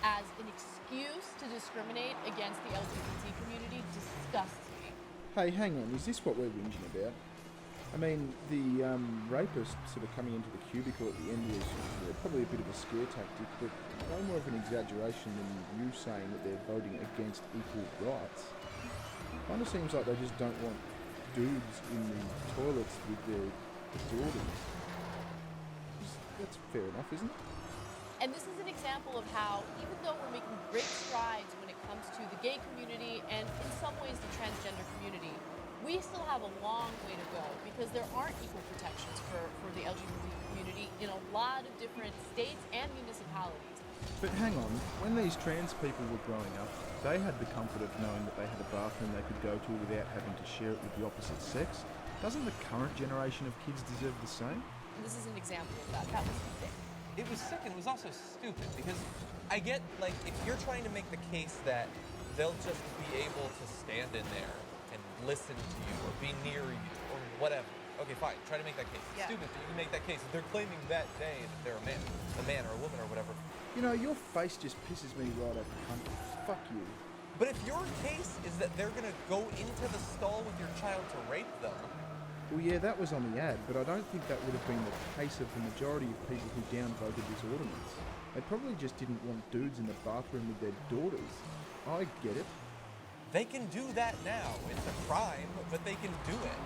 [SPEAKER 18] as an excuse to discriminate against the LGBT community disgusts me.
[SPEAKER 17] Hey, hang on, is this what we're whinging about?
[SPEAKER 9] I mean, the rapist sort of coming into the cubicle at the end is probably a bit of a scare tactic, but no more of an exaggeration than you saying that they're voting against equal rights. Kind of seems like they just don't want dudes in the toilets with their daughters. That's fair enough, isn't it?
[SPEAKER 18] And this is an example of how, even though we're making great strides when it comes to the gay community and in some ways the transgender community, we still have a long way to go because there aren't equal protections for the LGBT community in a lot of different states and municipalities.
[SPEAKER 9] But hang on, when these trans people were growing up, they had the comfort of knowing that they had a bathroom they could go to without having to share it with the opposite sex. Doesn't the current generation of kids deserve the same?
[SPEAKER 18] And this is an example of that. That was sick.
[SPEAKER 20] It was sick and it was also stupid because I get, like, if you're trying to make the case that they'll just be able to stand in there and listen to you or be near you or whatever. Okay, fine, try to make that case. It's stupid that you can make that case. If they're claiming that day that they're a man or a woman or whatever.
[SPEAKER 9] You know, your face just pisses me right off the cunt. Fuck you.
[SPEAKER 20] But if your case is that they're gonna go into the stall with your child to rape them.
[SPEAKER 9] Well, yeah, that was on the ad, but I don't think that would have been the case of the majority of people who downvoted this ordinance. They probably just didn't want dudes in the bathroom with their daughters. I get it.
[SPEAKER 20] They can do that now. It's a crime, but they can do it.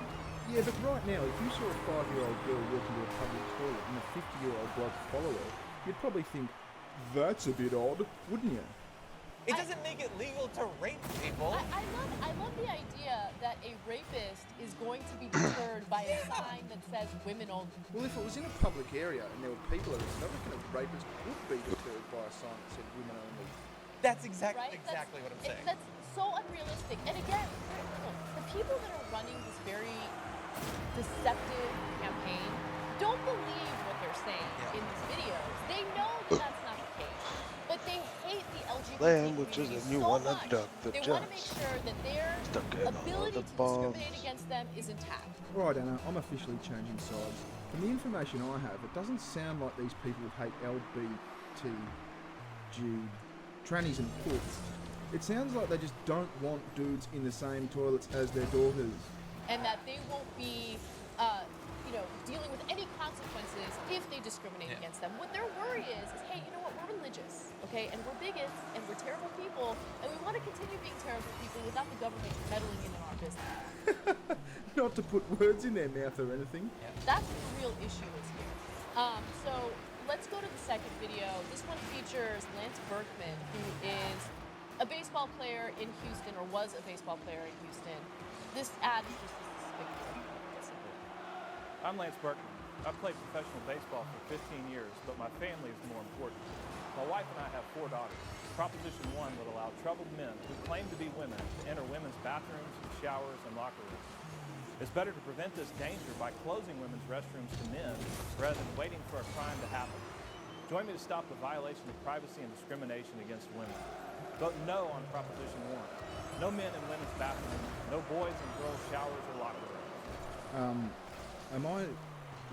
[SPEAKER 9] Yeah, but right now, if you saw a 5-year-old girl walk into a public toilet and a 50-year-old bloke follow her, you'd probably think, that's a bit odd, wouldn't you?
[SPEAKER 20] It doesn't make it legal to rape people.
[SPEAKER 18] I love the idea that a rapist is going to be deterred by a sign that says women only.
[SPEAKER 9] Well, if it was in a public area and there were people around, I reckon a rapist would be deterred by a sign that said women only.
[SPEAKER 20] That's exactly
[SPEAKER 18] Right?
[SPEAKER 20] what I'm saying.
[SPEAKER 18] That's so unrealistic. And again, the people that are running this very deceptive campaign don't believe what they're saying in these videos. They know that that's not the case. But they hate the LGBT
[SPEAKER 15] Land, which is
[SPEAKER 18] community
[SPEAKER 15] a new
[SPEAKER 18] so
[SPEAKER 15] one,
[SPEAKER 18] much.
[SPEAKER 15] abduct the
[SPEAKER 18] They want to make
[SPEAKER 15] judge.
[SPEAKER 18] sure that their
[SPEAKER 15] Stuck in all
[SPEAKER 18] ability
[SPEAKER 15] the
[SPEAKER 18] to
[SPEAKER 15] bombs.
[SPEAKER 18] discriminate against them is intact.
[SPEAKER 9] Right, Anna, I'm officially changing sides. From the information I have, it doesn't sound like these people hate LBTG, trannies and puts. It sounds like they just don't want dudes in the same toilets as their daughters.
[SPEAKER 18] And that they won't be, dealing with any consequences if they discriminate against them. What their worry is, hey, you know what, we're religious, okay, and we're bigots, and we're terrible people, and we want to continue being terrible people without the government meddling in our business.
[SPEAKER 9] Not to put words in their mouth or anything.
[SPEAKER 18] That's what the real issue is here. So let's go to the second video. This one features Lance Berkman, who is a baseball player in Houston, or was a baseball player in Houston. This ad is just despicable.
[SPEAKER 21] I'm Lance Berkman. I've played professional baseball for 15 years, but my family is more important. My wife and I have 4 daughters. Proposition 1 would allow troubled men who claim to be women to enter women's bathrooms, showers, and locker rooms. It's better to prevent this danger by closing women's restrooms to men rather than waiting for a crime to happen. Join me to stop the violation of privacy and discrimination against women. Vote no on Proposition 1. No men in women's bathrooms, no boys in girls' showers or locker rooms.
[SPEAKER 9] Am I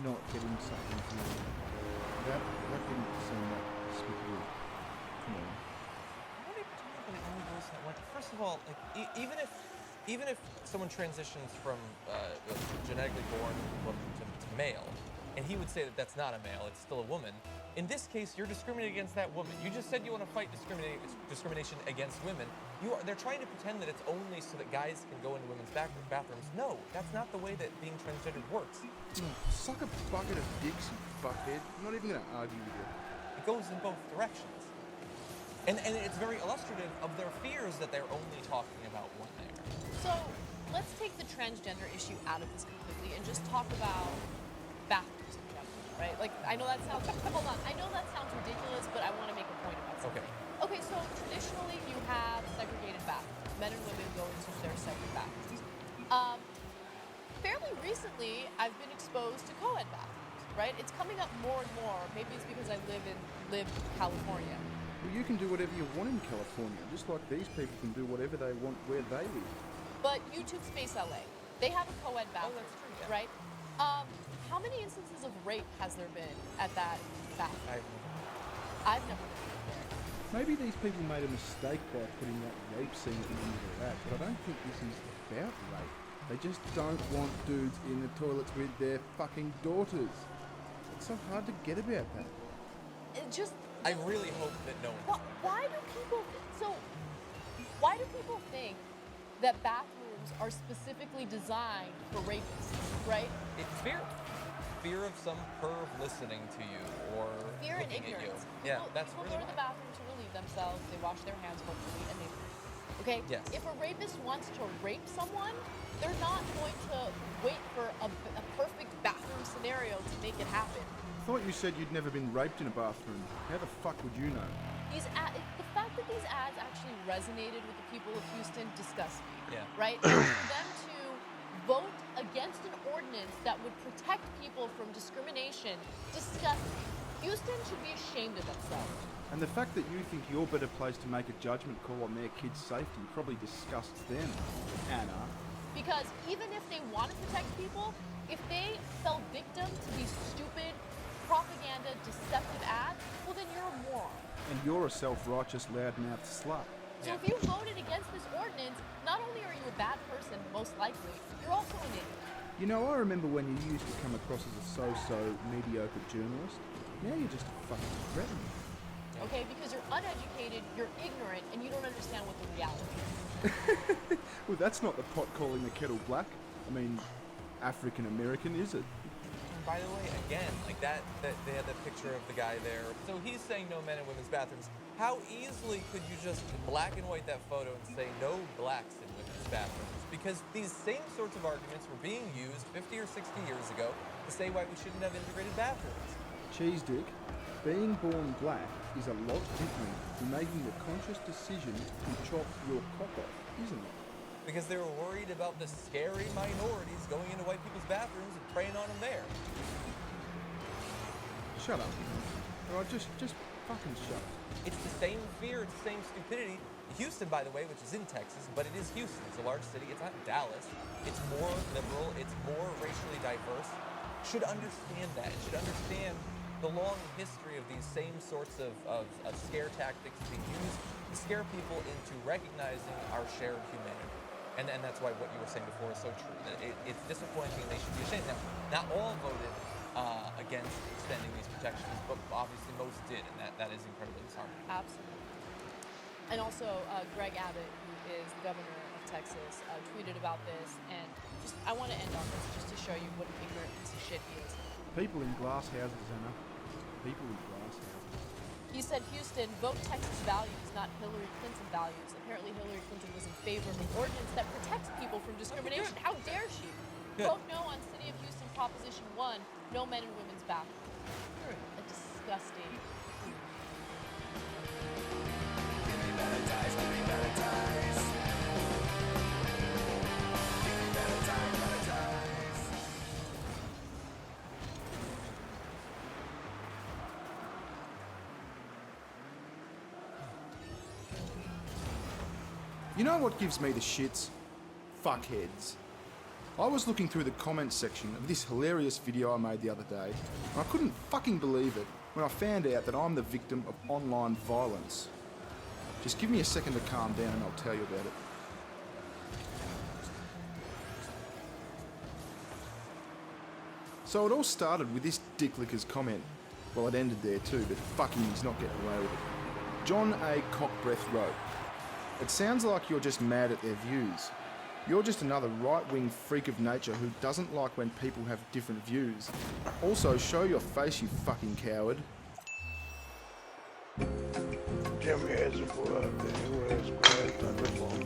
[SPEAKER 9] not getting something here? That didn't seem that despicable to me.
[SPEAKER 20] What are you talking about any girls that went? First of all, like, even if someone transitions from genetically born to male, and he would say that that's not a male, it's still a woman. In this case, you're discriminating against that woman. You just said you want to fight discrimination against women. They're trying to pretend that it's only so that guys can go into women's bathrooms. No, that's not the way that being transgendered works.
[SPEAKER 9] Suck a bucket of dicks, you fuckhead. I'm not even going to argue with you.
[SPEAKER 20] It goes in both directions. And it's very illustrative of their fears that they're only talking about one there.
[SPEAKER 18] So let's take the transgender issue out of this completely and just talk about bathrooms in general, right? Like, I know that sounds, hold on, I know that sounds ridiculous, but I want to make a point about something. Okay, so traditionally you have segregated bathrooms. Men and women go into their separate bathrooms. Fairly recently, I've been exposed to co-ed bathrooms, right? It's coming up more and more. Maybe it's because I live in California.
[SPEAKER 9] Well, you can do whatever you want in California, just like these people can do whatever they want where they live.
[SPEAKER 18] But YouTube Space LA, they have a co-ed bathroom, right? How many instances of rape has there been at that bathroom? I've never been there.
[SPEAKER 9] Maybe these people made a mistake by putting that rape scene at the end of their ad, but I don't think this is about rape. They just don't want dudes in the toilets with their fucking daughters. It's so hard to get about that.
[SPEAKER 18] It just.
[SPEAKER 20] I really hope that no one.
[SPEAKER 18] Why do people? Why do people think that bathrooms are specifically designed for rapists? Right?
[SPEAKER 20] It's fear of some perv listening to you or
[SPEAKER 18] Fear and
[SPEAKER 20] looking at you.
[SPEAKER 18] ignorance.
[SPEAKER 20] Yeah,
[SPEAKER 18] People,
[SPEAKER 20] that's
[SPEAKER 18] people
[SPEAKER 20] really
[SPEAKER 18] go to the bathroom to relieve themselves. They wash their hands hopefully, and they leave. Okay.
[SPEAKER 20] Yes.
[SPEAKER 18] If a rapist wants to rape someone, they're not going to wait for a perfect bathroom scenario to make it happen.
[SPEAKER 9] I thought you said you'd never been raped in a bathroom. How the fuck would you know?
[SPEAKER 18] The fact that these ads actually resonated with the people of Houston disgusts me.
[SPEAKER 20] Yeah.
[SPEAKER 18] Right? And for them to vote against an ordinance that would protect people from discrimination disgusts me. Houston should be ashamed of themselves.
[SPEAKER 9] And the fact that you think you're better placed to make a judgment call on their kids' safety probably disgusts them, Anna.
[SPEAKER 18] Because even if they want to protect people, if they fell victim to these stupid propaganda, deceptive ads, well then you're a moron.
[SPEAKER 9] And you're a self-righteous, loudmouthed slut.
[SPEAKER 18] So if you voted against this ordinance, not only are you a bad person, most likely, you're also an idiot.
[SPEAKER 9] You know, I remember when you used to come across as a so-so mediocre journalist. Now you're just a fucking threatening.
[SPEAKER 18] Okay, because you're uneducated, you're ignorant, and you don't understand what the reality is.
[SPEAKER 9] Well, that's not the pot calling the kettle black. I mean, African-American, is it?
[SPEAKER 20] And by the way, again, like that they had that picture of the guy there. So he's saying no men in women's bathrooms. How easily could you just black and white that photo and say no blacks in women's bathrooms? Because these same sorts of arguments were being used 50 or 60 years ago to say why we shouldn't have integrated bathrooms.
[SPEAKER 9] Cheese dick, being born black is a lot different from making the conscious decision to chop your cock off, isn't it?
[SPEAKER 20] Because they were worried about the scary minorities going into white people's bathrooms and preying on them there.
[SPEAKER 9] Shut up. All right, just fucking shut up.
[SPEAKER 20] It's the same fear, it's the same stupidity. Houston, by the way, which is in Texas, but it is Houston. It's a large city. It's not Dallas. It's more liberal. It's more racially diverse. Should understand that. It should understand the long history of these same sorts of scare tactics being used to scare people into recognizing our shared humanity. And that's why what you were saying before is so true. It's disappointing. They should be ashamed. Now, not all voted against extending these protections, but obviously most did, and that is incredibly disheartening.
[SPEAKER 18] Absolutely. And also, Greg Abbott, who is the governor of Texas, tweeted about this, and I want to end on this just to show you what an ignorant piece of shit he is.
[SPEAKER 9] People in glass houses, Anna. People in glass houses.
[SPEAKER 18] He said, Houston, vote Texas values, not Hillary Clinton values. Apparently Hillary Clinton was in favor of an ordinance that protects people from discrimination. How dare she? Vote no on City of Houston Proposition 1, no men in women's bathrooms. You're a disgusting...
[SPEAKER 9] You know what gives me the shits? Fuckheads. I was looking through the comments section of this hilarious video I made the other day, and I couldn't fucking believe it when I found out that I'm the victim of online violence. Just give me a second to calm down and I'll tell you about it. So it all started with this dicklicker's comment. Well, it ended there too, but fucking he's not getting away with it. John A. Cockbreath wrote, "It sounds like you're just mad at their views. You're just another right-wing freak of nature who doesn't like when people have different views. Also, show your face, you fucking coward."
[SPEAKER 5] Jimmy has a word that he wears great uniform.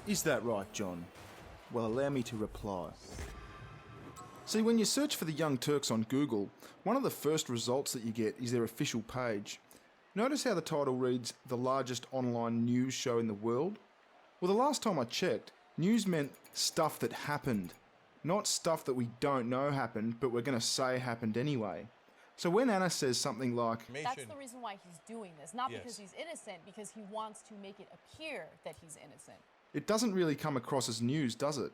[SPEAKER 9] Is that right, John? Well, allow me to reply. See, when you search for the Young Turks on Google, one of the first results that you get is their official page. Notice how the title reads, "The largest online news show in the world"? Well, the last time I checked, news meant stuff that happened, not stuff that we don't know happened, but we're going to say happened anyway. So when Anna says something like,
[SPEAKER 18] That's the reason why he's doing this. Not
[SPEAKER 9] Yes.
[SPEAKER 18] because he's innocent, because he wants to make it appear that he's innocent.
[SPEAKER 9] it doesn't really come across as news, does it?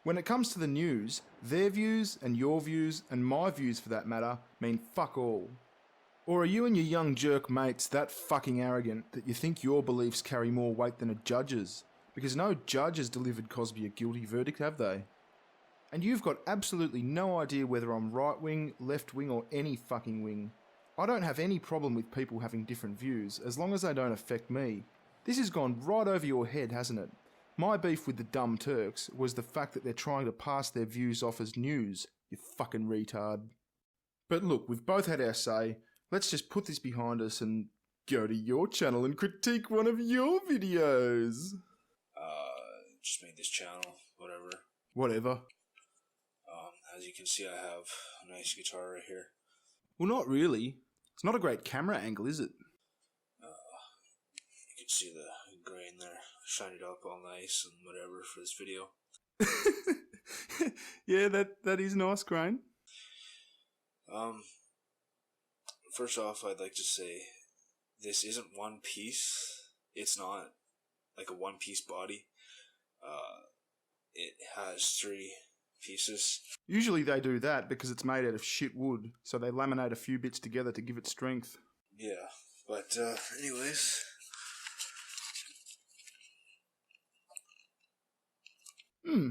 [SPEAKER 9] When it comes to the news, their views and your views and my views for that matter mean fuck all. Or are you and your young jerk mates that fucking arrogant that you think your beliefs carry more weight than a judge's? Because no judge has delivered Cosby a guilty verdict, have they? And you've got absolutely no idea whether I'm right wing, left wing, or any fucking wing. I don't have any problem with people having different views, as long as they don't affect me. This has gone right over your head, hasn't it? My beef with the dumb Turks was the fact that they're trying to pass their views off as news, you fucking retard. But look, we've both had our say. Let's just put this behind us and go to your channel and critique one of your videos.
[SPEAKER 4] Just made this channel, whatever.
[SPEAKER 9] Whatever.
[SPEAKER 4] As you can see, I have a nice guitar right here.
[SPEAKER 9] Well, not really. It's not a great camera angle, is it?
[SPEAKER 4] You can see the grain there. Shine it up all nice and whatever for this video.
[SPEAKER 9] Yeah, that is nice grain.
[SPEAKER 4] First off, I'd like to say this isn't one piece. It's not like a one-piece body. It has 3 pieces.
[SPEAKER 9] Usually they do that because it's made out of shit wood, so they laminate a few bits together to give it strength.
[SPEAKER 4] Yeah, but anyways.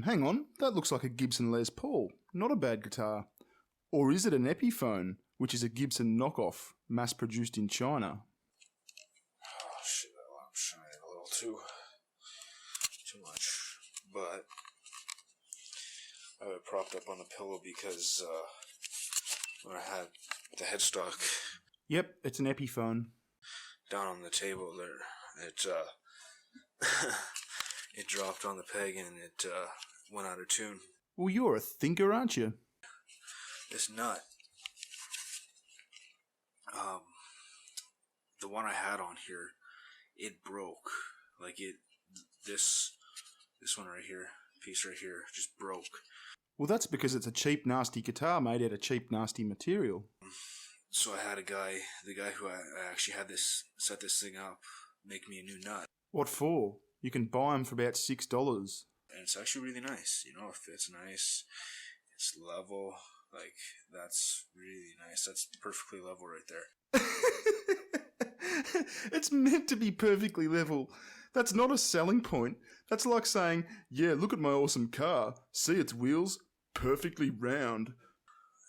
[SPEAKER 9] Hang on, that looks like a Gibson Les Paul. Not a bad guitar. Or is it an Epiphone, which is a Gibson knockoff, mass-produced in China?
[SPEAKER 4] Oh shit, that lamp's shining a little too much. But I have it propped up on the pillow because when I had the headstock
[SPEAKER 9] Yep, it's an Epiphone.
[SPEAKER 4] down on the table there, it it dropped on the peg and it went out of tune.
[SPEAKER 9] Well, you're a thinker, aren't you?
[SPEAKER 4] This nut, the one I had on here, it broke. Like this one right here, piece right here, just broke.
[SPEAKER 9] Well, that's because it's a cheap, nasty guitar made out of cheap, nasty material.
[SPEAKER 4] So I had the guy who I actually had set this thing up, make me a new nut.
[SPEAKER 9] What for? You can buy them for about $6.
[SPEAKER 4] And it's actually really nice, you know, it fits nice, it's level, like, that's really nice, that's perfectly level right there.
[SPEAKER 9] It's meant to be perfectly level. That's not a selling point. That's like saying, yeah, look at my awesome car. See its wheels? Perfectly round.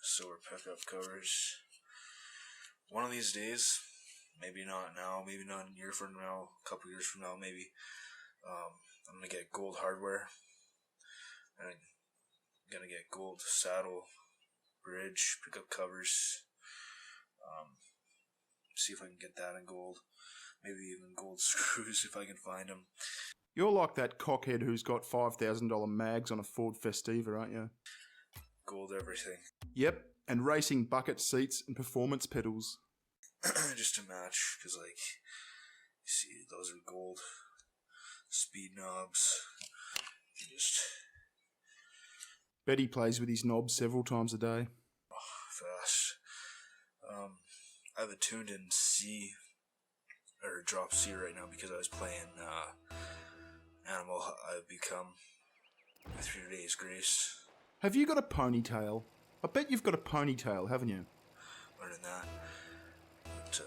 [SPEAKER 4] Silver pickup covers. One of these days, maybe not now, maybe not a year from now, a couple years from now, maybe, I'm gonna get gold hardware. And I'm gonna get gold saddle, bridge, pickup covers. See if I can get that in gold. Maybe even gold screws if I can find them.
[SPEAKER 9] You're like that cockhead who's got $5,000 mags on a Ford Festiva, aren't you?
[SPEAKER 4] Gold everything.
[SPEAKER 9] Yep, and racing bucket seats and performance pedals.
[SPEAKER 4] Just to match, because, like, you see, those are gold. Speed knobs. Just
[SPEAKER 9] Betty plays with his knobs several times a day.
[SPEAKER 4] fast. I have it tuned in C, or drop C right now because I was playing Animal I've Become with 3 Days Grace.
[SPEAKER 9] Have you got a ponytail? I bet you've got a ponytail, haven't you?
[SPEAKER 4] Learning that. But,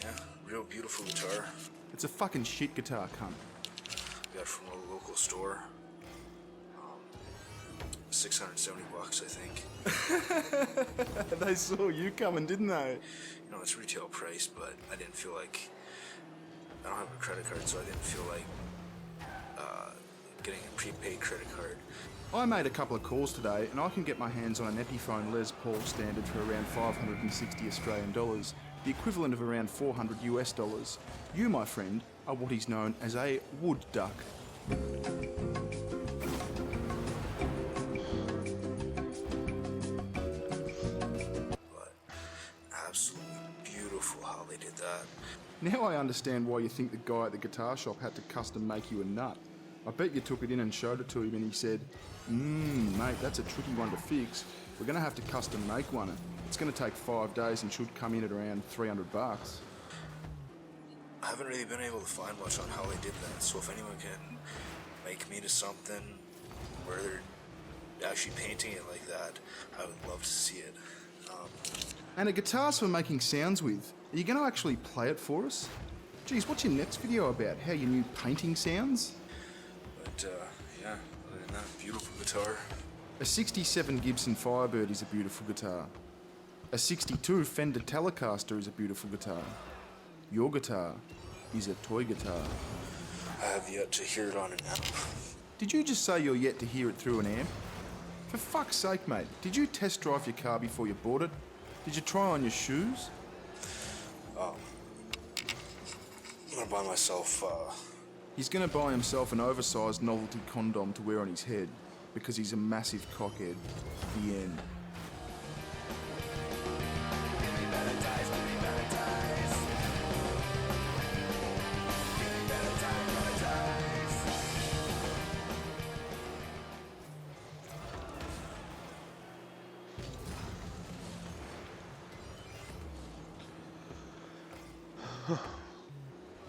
[SPEAKER 4] yeah, real beautiful guitar.
[SPEAKER 9] It's a fucking shit guitar, cunt.
[SPEAKER 4] Got it from a local store. 670 bucks, I think.
[SPEAKER 9] They saw you coming, didn't they?
[SPEAKER 4] You know, it's retail price, but I didn't feel like, I don't have a credit card, so I didn't feel like getting a prepaid credit card.
[SPEAKER 9] I made a couple of calls today, and I can get my hands on an Epiphone Les Paul standard for around 560 Australian dollars, the equivalent of around $400 US. You, my friend, are what is known as a wood duck.
[SPEAKER 4] Absolutely beautiful how they did that.
[SPEAKER 9] Now I understand why you think the guy at the guitar shop had to custom make you a nut. I bet you took it in and showed it to him and he said, mate, that's a tricky one to fix. We're going to have to custom make one. It's going to take 5 days and should come in at around $300.
[SPEAKER 4] I haven't really been able to find much on how they did that, so if anyone can make me to something where they're actually painting it like that, I would love to see it.
[SPEAKER 9] And a guitar's for making sounds with. Are you going to actually play it for us? Geez, what's your next video about? How your new painting sounds?
[SPEAKER 4] But yeah, other than that, beautiful guitar.
[SPEAKER 9] A 67 Gibson Firebird is a beautiful guitar. A 62 Fender Telecaster is a beautiful guitar. Your guitar is a toy guitar.
[SPEAKER 4] I have yet to hear it on an amp.
[SPEAKER 9] Did you just say you're yet to hear it through an amp? For fuck's sake, mate, did you test drive your car before you bought it? Did you try on your shoes?
[SPEAKER 4] I'm gonna buy myself,
[SPEAKER 9] He's gonna buy himself an oversized novelty condom to wear on his head because he's a massive cockhead. The end.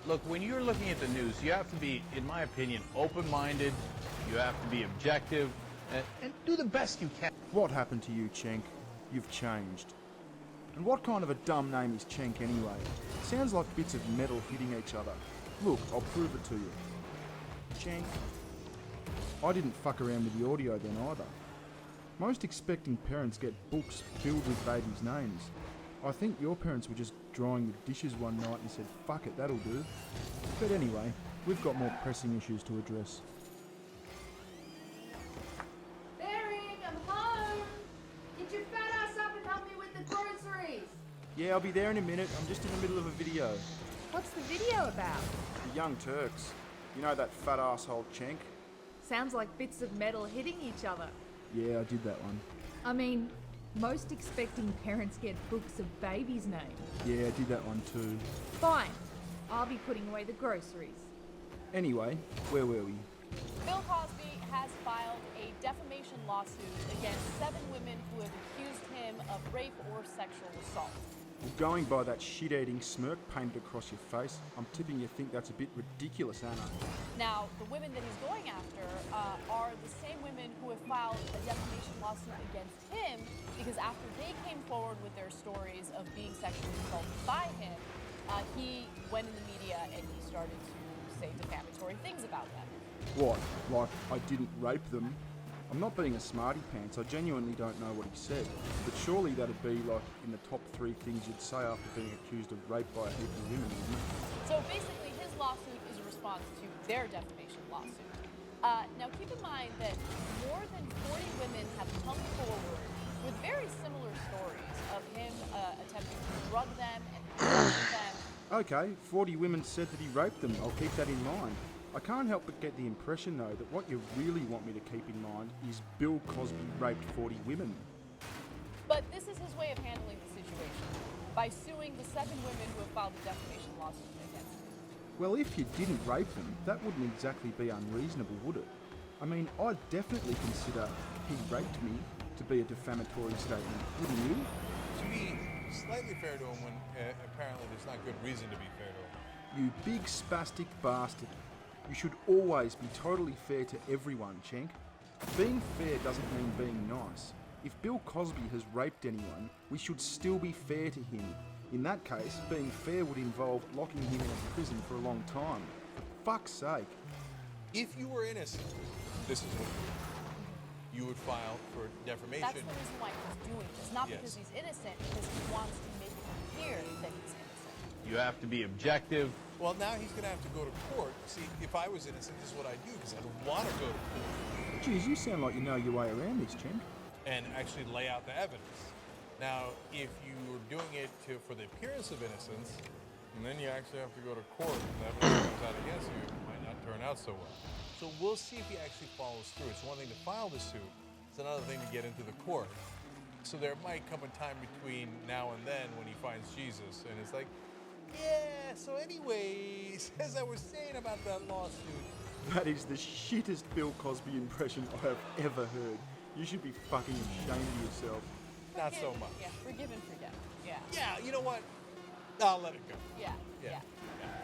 [SPEAKER 2] Look, when you're looking at the news, you have to be, in my opinion, open-minded. You have to be objective and do the best you can.
[SPEAKER 9] What happened to you, Cenk? You've changed. And what kind of a dumb name is Cenk anyway? Sounds like bits of metal hitting each other. Look, I'll prove it to you. Cenk. I didn't fuck around with the audio then either. Most expecting parents get books filled with babies' names. I think your parents were just drying the dishes one night and said, fuck it, that'll do. But anyway, we've got more pressing issues to address.
[SPEAKER 22] Barry, I'm home! Get your fat ass up and help me with the groceries!
[SPEAKER 9] Yeah, I'll be there in a minute. I'm just in the middle of a video.
[SPEAKER 22] What's the video about?
[SPEAKER 9] The Young Turks. You know that fat asshole Cenk?
[SPEAKER 22] Sounds like bits of metal hitting each other.
[SPEAKER 9] Yeah, I did that one.
[SPEAKER 22] I mean, most expecting parents get books of babies' names.
[SPEAKER 9] Yeah, I did that one too.
[SPEAKER 22] Fine. I'll be putting away the groceries.
[SPEAKER 9] Anyway, where were we?
[SPEAKER 18] Bill Cosby has filed a defamation lawsuit against 7 women who have accused him of rape or sexual assault.
[SPEAKER 9] Well, going by that shit-eating smirk painted across your face, I'm tipping you think that's a bit ridiculous, Anna.
[SPEAKER 18] Now, the women that he's going after are the same women who have filed a defamation lawsuit against him because after they came forward with their stories of being sexually assaulted by him, he went in the media and he started to say defamatory things about them.
[SPEAKER 9] What? Like, I didn't rape them? I'm not being a smarty pants, I genuinely don't know what he said. But surely that'd be like in the top 3 things you'd say after being accused of rape by a heap of women, wouldn't it?
[SPEAKER 18] So basically his lawsuit is a response to their defamation lawsuit. Now keep in mind that more than 40 women have come forward with very similar stories of him attempting to drug them and torture them.
[SPEAKER 9] Okay, 40 women said that he raped them. I'll keep that in mind. I can't help but get the impression, though, that what you really want me to keep in mind is Bill Cosby raped 40 women.
[SPEAKER 18] But this is his way of handling the situation, by suing the 7 women who have filed a defamation lawsuit against him.
[SPEAKER 9] Well, if you didn't rape them, that wouldn't exactly be unreasonable, would it? I mean, I'd definitely consider he raped me to be a defamatory statement, wouldn't you?
[SPEAKER 23] To be slightly fair to him when apparently there's not good reason to be fair to him.
[SPEAKER 9] You big spastic bastard. You should always be totally fair to everyone, Cenk. Being fair doesn't mean being nice. If Bill Cosby has raped anyone, we should still be fair to him. In that case, being fair would involve locking him in a prison for a long time. For fuck's sake.
[SPEAKER 23] If you were innocent, this is what you would file for defamation.
[SPEAKER 18] That's the reason why he's doing this, not because he's innocent, because he wants to make it clear that he's innocent.
[SPEAKER 2] You have to be objective.
[SPEAKER 23] Well, now he's going to have to go to court. See, if I was innocent, this is what I'd do, because I don't want to go to court.
[SPEAKER 9] Geez, you sound like you know your way around this, Cenk.
[SPEAKER 23] And actually lay out the evidence. Now, if you were doing it for the appearance of innocence, and then you actually have to go to court, and the evidence comes out against you, it might not turn out so well. So we'll see if he actually follows through. It's one thing to file the suit, it's another thing to get into the court. So there might come a time between now and then when he finds Jesus, and it's like, yeah, so anyways, as I was saying about that lawsuit.
[SPEAKER 9] That is the shittest Bill Cosby impression I have ever heard. You should be fucking ashamed of yourself.
[SPEAKER 23] Not so much.
[SPEAKER 18] Yeah, forgive and forget. Yeah.
[SPEAKER 23] Yeah, you know what? I'll let it go.
[SPEAKER 18] Yeah.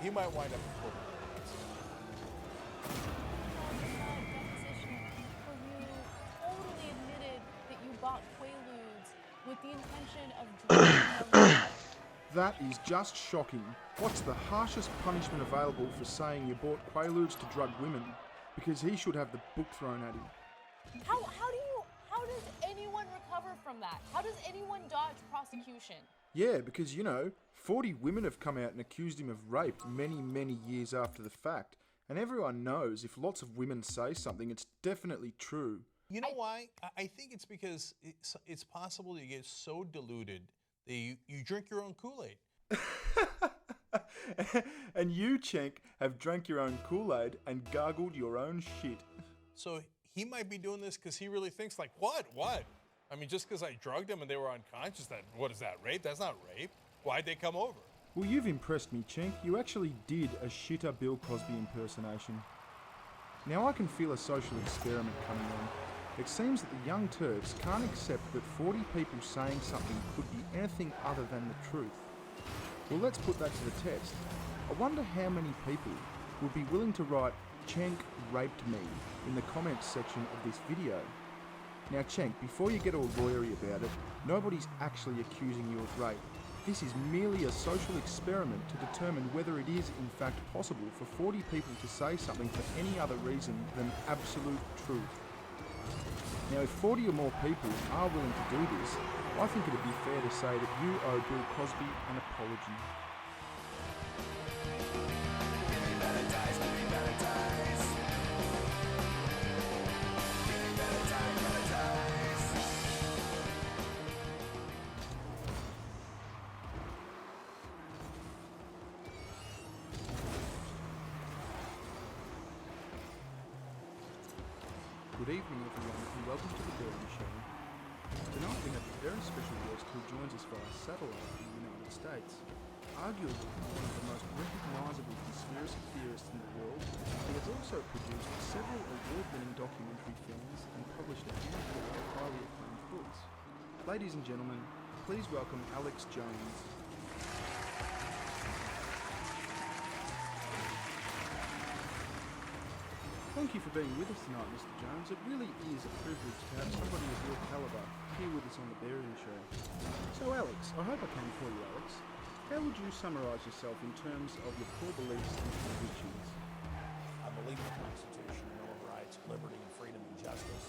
[SPEAKER 23] He might wind up in court.
[SPEAKER 18] Totally admitted that you bought Quaaludes with the intention of drugging them.
[SPEAKER 9] That is just shocking. What's the harshest punishment available for saying you bought Quaaludes to drug women? because he should have the book thrown at him.
[SPEAKER 18] How does anyone recover from that? How does anyone dodge prosecution?
[SPEAKER 9] Yeah, because, 40 women have come out and accused him of rape many, many years after the fact. And everyone knows if lots of women say something, it's definitely true.
[SPEAKER 23] You know why? I think it's because it's possible you get so deluded that you drink your own Kool-Aid.
[SPEAKER 9] And you, Cenk, have drank your own Kool-Aid and gargled your own shit.
[SPEAKER 23] So he might be doing this because he really thinks like, what? I mean, just because I drugged him and they were unconscious, what is that, rape? That's not rape. Why'd they come over?
[SPEAKER 9] Well, you've impressed me, Cenk. You actually did a shitter Bill Cosby impersonation. Now I can feel a social experiment coming on. It seems that the Young Turks can't accept that 40 people saying something could be anything other than the truth. Well, let's put that to the test. I wonder how many people would be willing to write "Cenk raped me" in the comments section of this video. Now, Cenk, before you get all lawyery about it, nobody's actually accusing you of rape. This is merely a social experiment to determine whether it is in fact possible for 40 people to say something for any other reason than absolute truth. Now, if 40 or more people are willing to do this, I think it'd be fair to say that you owe Bill Cosby an apology. Good evening, everyone, and welcome to the Bearing Show. Tonight we have a very special guest who joins us via satellite in the United States. Arguably one of the most recognisable conspiracy theorists in the world, he has also produced several award-winning documentary films and published a handful of highly acclaimed books. Ladies and gentlemen, please welcome Alex Jones. Thank you for being with us tonight, Mr. Jones. It really is a privilege to have somebody of your calibre here with us on the Bearing Show. So, Alex, I hope I can call you Alex. How would you summarise yourself in terms of your core beliefs and convictions?
[SPEAKER 1] I believe in the Constitution, the Bill of Rights, liberty and freedom and justice.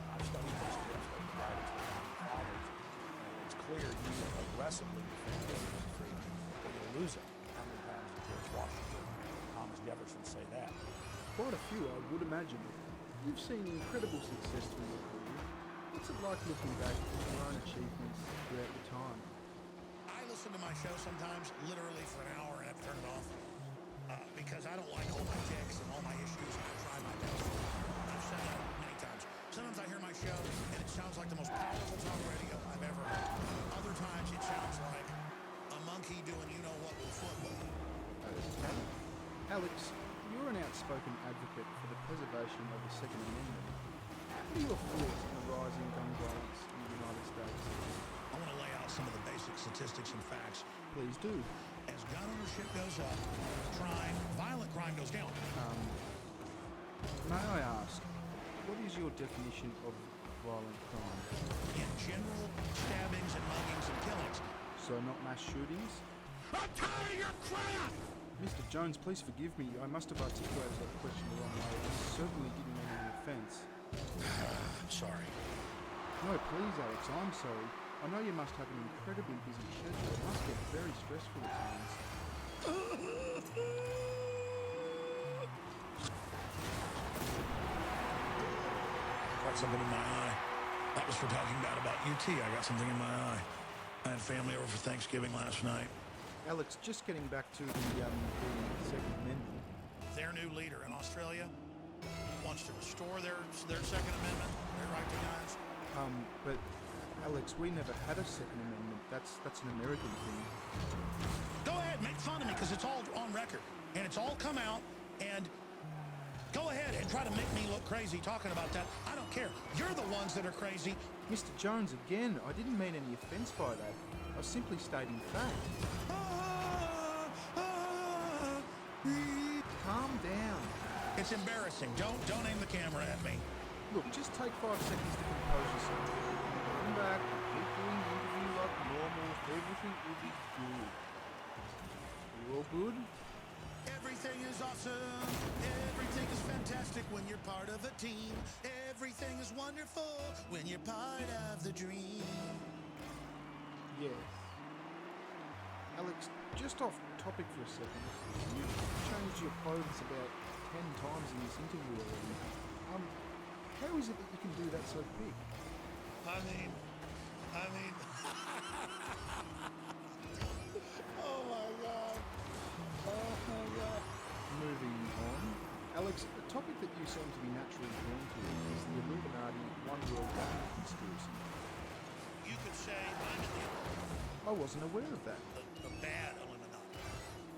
[SPEAKER 1] I've studied history, I've studied writings of my fathers. It's clear you aggressively defend liberty and freedom, but you'll lose it. How many times did George Washington, Thomas Jefferson say that?
[SPEAKER 9] Quite a few, I would imagine. You've seen incredible success through your career. What's it like looking back at your own achievements throughout your time?
[SPEAKER 1] I listen to my show sometimes, literally for an hour, and have to turn it off because I don't like all my ticks and all my issues, and I try my best. I've said that many times. Sometimes I hear my show, and it sounds like the most powerful talk radio I've ever heard. Other times it sounds like a monkey doing you-know-what with a football.
[SPEAKER 9] Okay. Alex, you're an outspoken advocate for the preservation of the Second Amendment. What are your thoughts on the rising gun violence in the United States?
[SPEAKER 1] I want to lay out some of the basic statistics and facts.
[SPEAKER 9] Please do.
[SPEAKER 1] As gun ownership goes up, violent crime goes down.
[SPEAKER 9] May I ask, what is your definition of violent crime?
[SPEAKER 1] In general, stabbings and muggings and killings.
[SPEAKER 9] So not mass shootings?
[SPEAKER 1] I'm tired of your crap!
[SPEAKER 9] Mr. Jones, please forgive me. I must have articulated that question the wrong way. I certainly didn't mean any offence.
[SPEAKER 1] I'm sorry.
[SPEAKER 9] No, please, Alex, I'm sorry. I know you must have an incredibly busy schedule. It must get very stressful at times.
[SPEAKER 1] Got something in my eye. That was for talking bad about UT. I got something in my eye. I had family over for Thanksgiving last night.
[SPEAKER 9] Alex, just getting back to the Second Amendment.
[SPEAKER 1] Their new leader in Australia wants to restore their Second Amendment, their right to guns.
[SPEAKER 9] But Alex, we never had a Second Amendment. That's an American thing.
[SPEAKER 1] Go ahead, make fun of me, because it's all on record. And it's all come out, and go ahead and try to make me look crazy talking about that. I don't care. You're the ones that are crazy.
[SPEAKER 9] Mr. Jones, again, I didn't mean any offence by that. I was simply stating fact. Calm down.
[SPEAKER 1] It's embarrassing. Don't aim the camera at me.
[SPEAKER 9] Look, just take 5 seconds to compose yourself. Come back, keep doing the interview like normal. Everything will be good. You all good?
[SPEAKER 1] Everything is awesome. Everything is fantastic when you're part of a team. Everything is wonderful when you're part of the dream.
[SPEAKER 9] Yes. Alex, just off topic for a second. You've changed your clothes about 10 times in this interview already. How is it that you can do that so quick?
[SPEAKER 1] I mean. Oh my God.
[SPEAKER 9] Moving on. Alex, a topic that you seem to be naturally drawn to is the Illuminati One World Government conspiracy.
[SPEAKER 1] You could say I'm in the
[SPEAKER 9] I wasn't aware of that.
[SPEAKER 1] the bad Illuminati.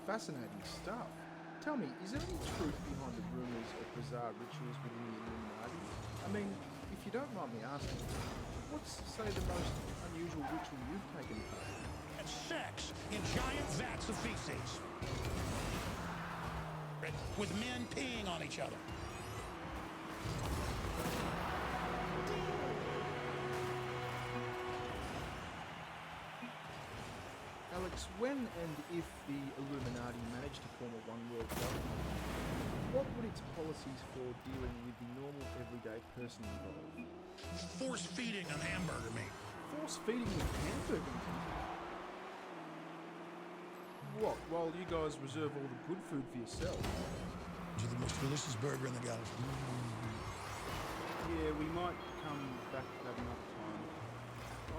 [SPEAKER 9] Fascinating stuff. Tell me, is there any truth behind the rumours of bizarre rituals within the Illuminati? I mean, if you don't mind me asking, what's, say, the most unusual ritual you've taken part in?
[SPEAKER 1] And sex in giant vats of feces. With men peeing on each other.
[SPEAKER 9] Alex, when and if the Illuminati managed to form a one-world government, what would its policies for dealing with the normal everyday person involve?
[SPEAKER 1] Force feeding them hamburger meat.
[SPEAKER 9] Force feeding them hamburger meat? What, while you guys reserve all the good food for yourself?
[SPEAKER 1] You're the most delicious burger in the galaxy.
[SPEAKER 9] Yeah, we might come back to that another time.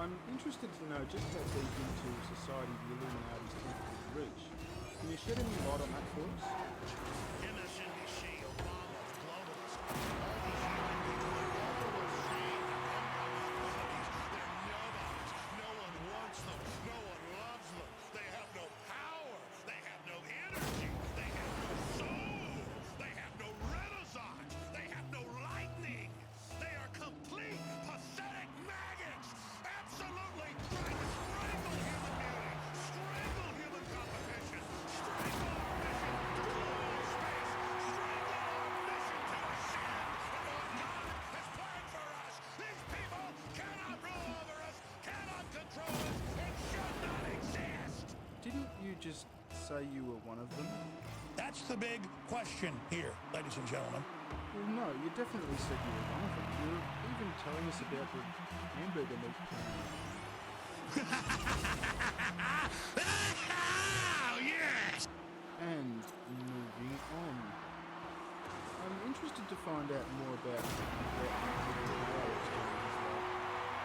[SPEAKER 9] I'm interested to know just how deep into society the Illuminati's tentacles reach. Can you shed any light on that for us?
[SPEAKER 1] MSNBC, Obama, the globalists, all these human people, they're all the same. They're nobodies. No one wants them. No one loves them. They have no power. They have no energy. They have no soul. They have no renaissance. They have no lightning. They are complete, pathetic maggots. Absolutely trying to strangle human beauty, strangle human competition, strangle our mission to global space, strangle our mission to ascend of what God has planned for us. These people cannot rule over us, cannot control us, and should not exist.
[SPEAKER 9] Didn't you just say you were one of them?
[SPEAKER 1] That's the big question here, ladies and gentlemen.
[SPEAKER 9] Well, no, you definitely said you were one of them. You were even telling us about the hamburger meat plan.
[SPEAKER 1] Oh, yes!
[SPEAKER 9] And moving on. I'm interested to find out more about what power exchange is like.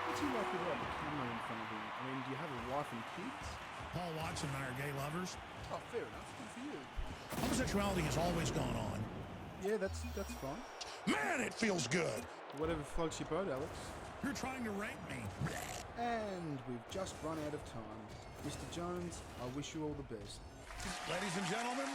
[SPEAKER 9] What's he like without the camera in front of him? I mean, do you have a wife and kids?
[SPEAKER 1] Paul Watson and I are gay lovers.
[SPEAKER 9] Oh, fair enough. Good for you.
[SPEAKER 1] Homosexuality has always gone on.
[SPEAKER 9] Yeah, that's fine.
[SPEAKER 1] Man, it feels good.
[SPEAKER 9] Whatever floats your boat, Alex.
[SPEAKER 1] You're trying to rank me.
[SPEAKER 9] And we've just run out of time. Mr. Jones, I wish you all the best.
[SPEAKER 1] Ladies and gentlemen,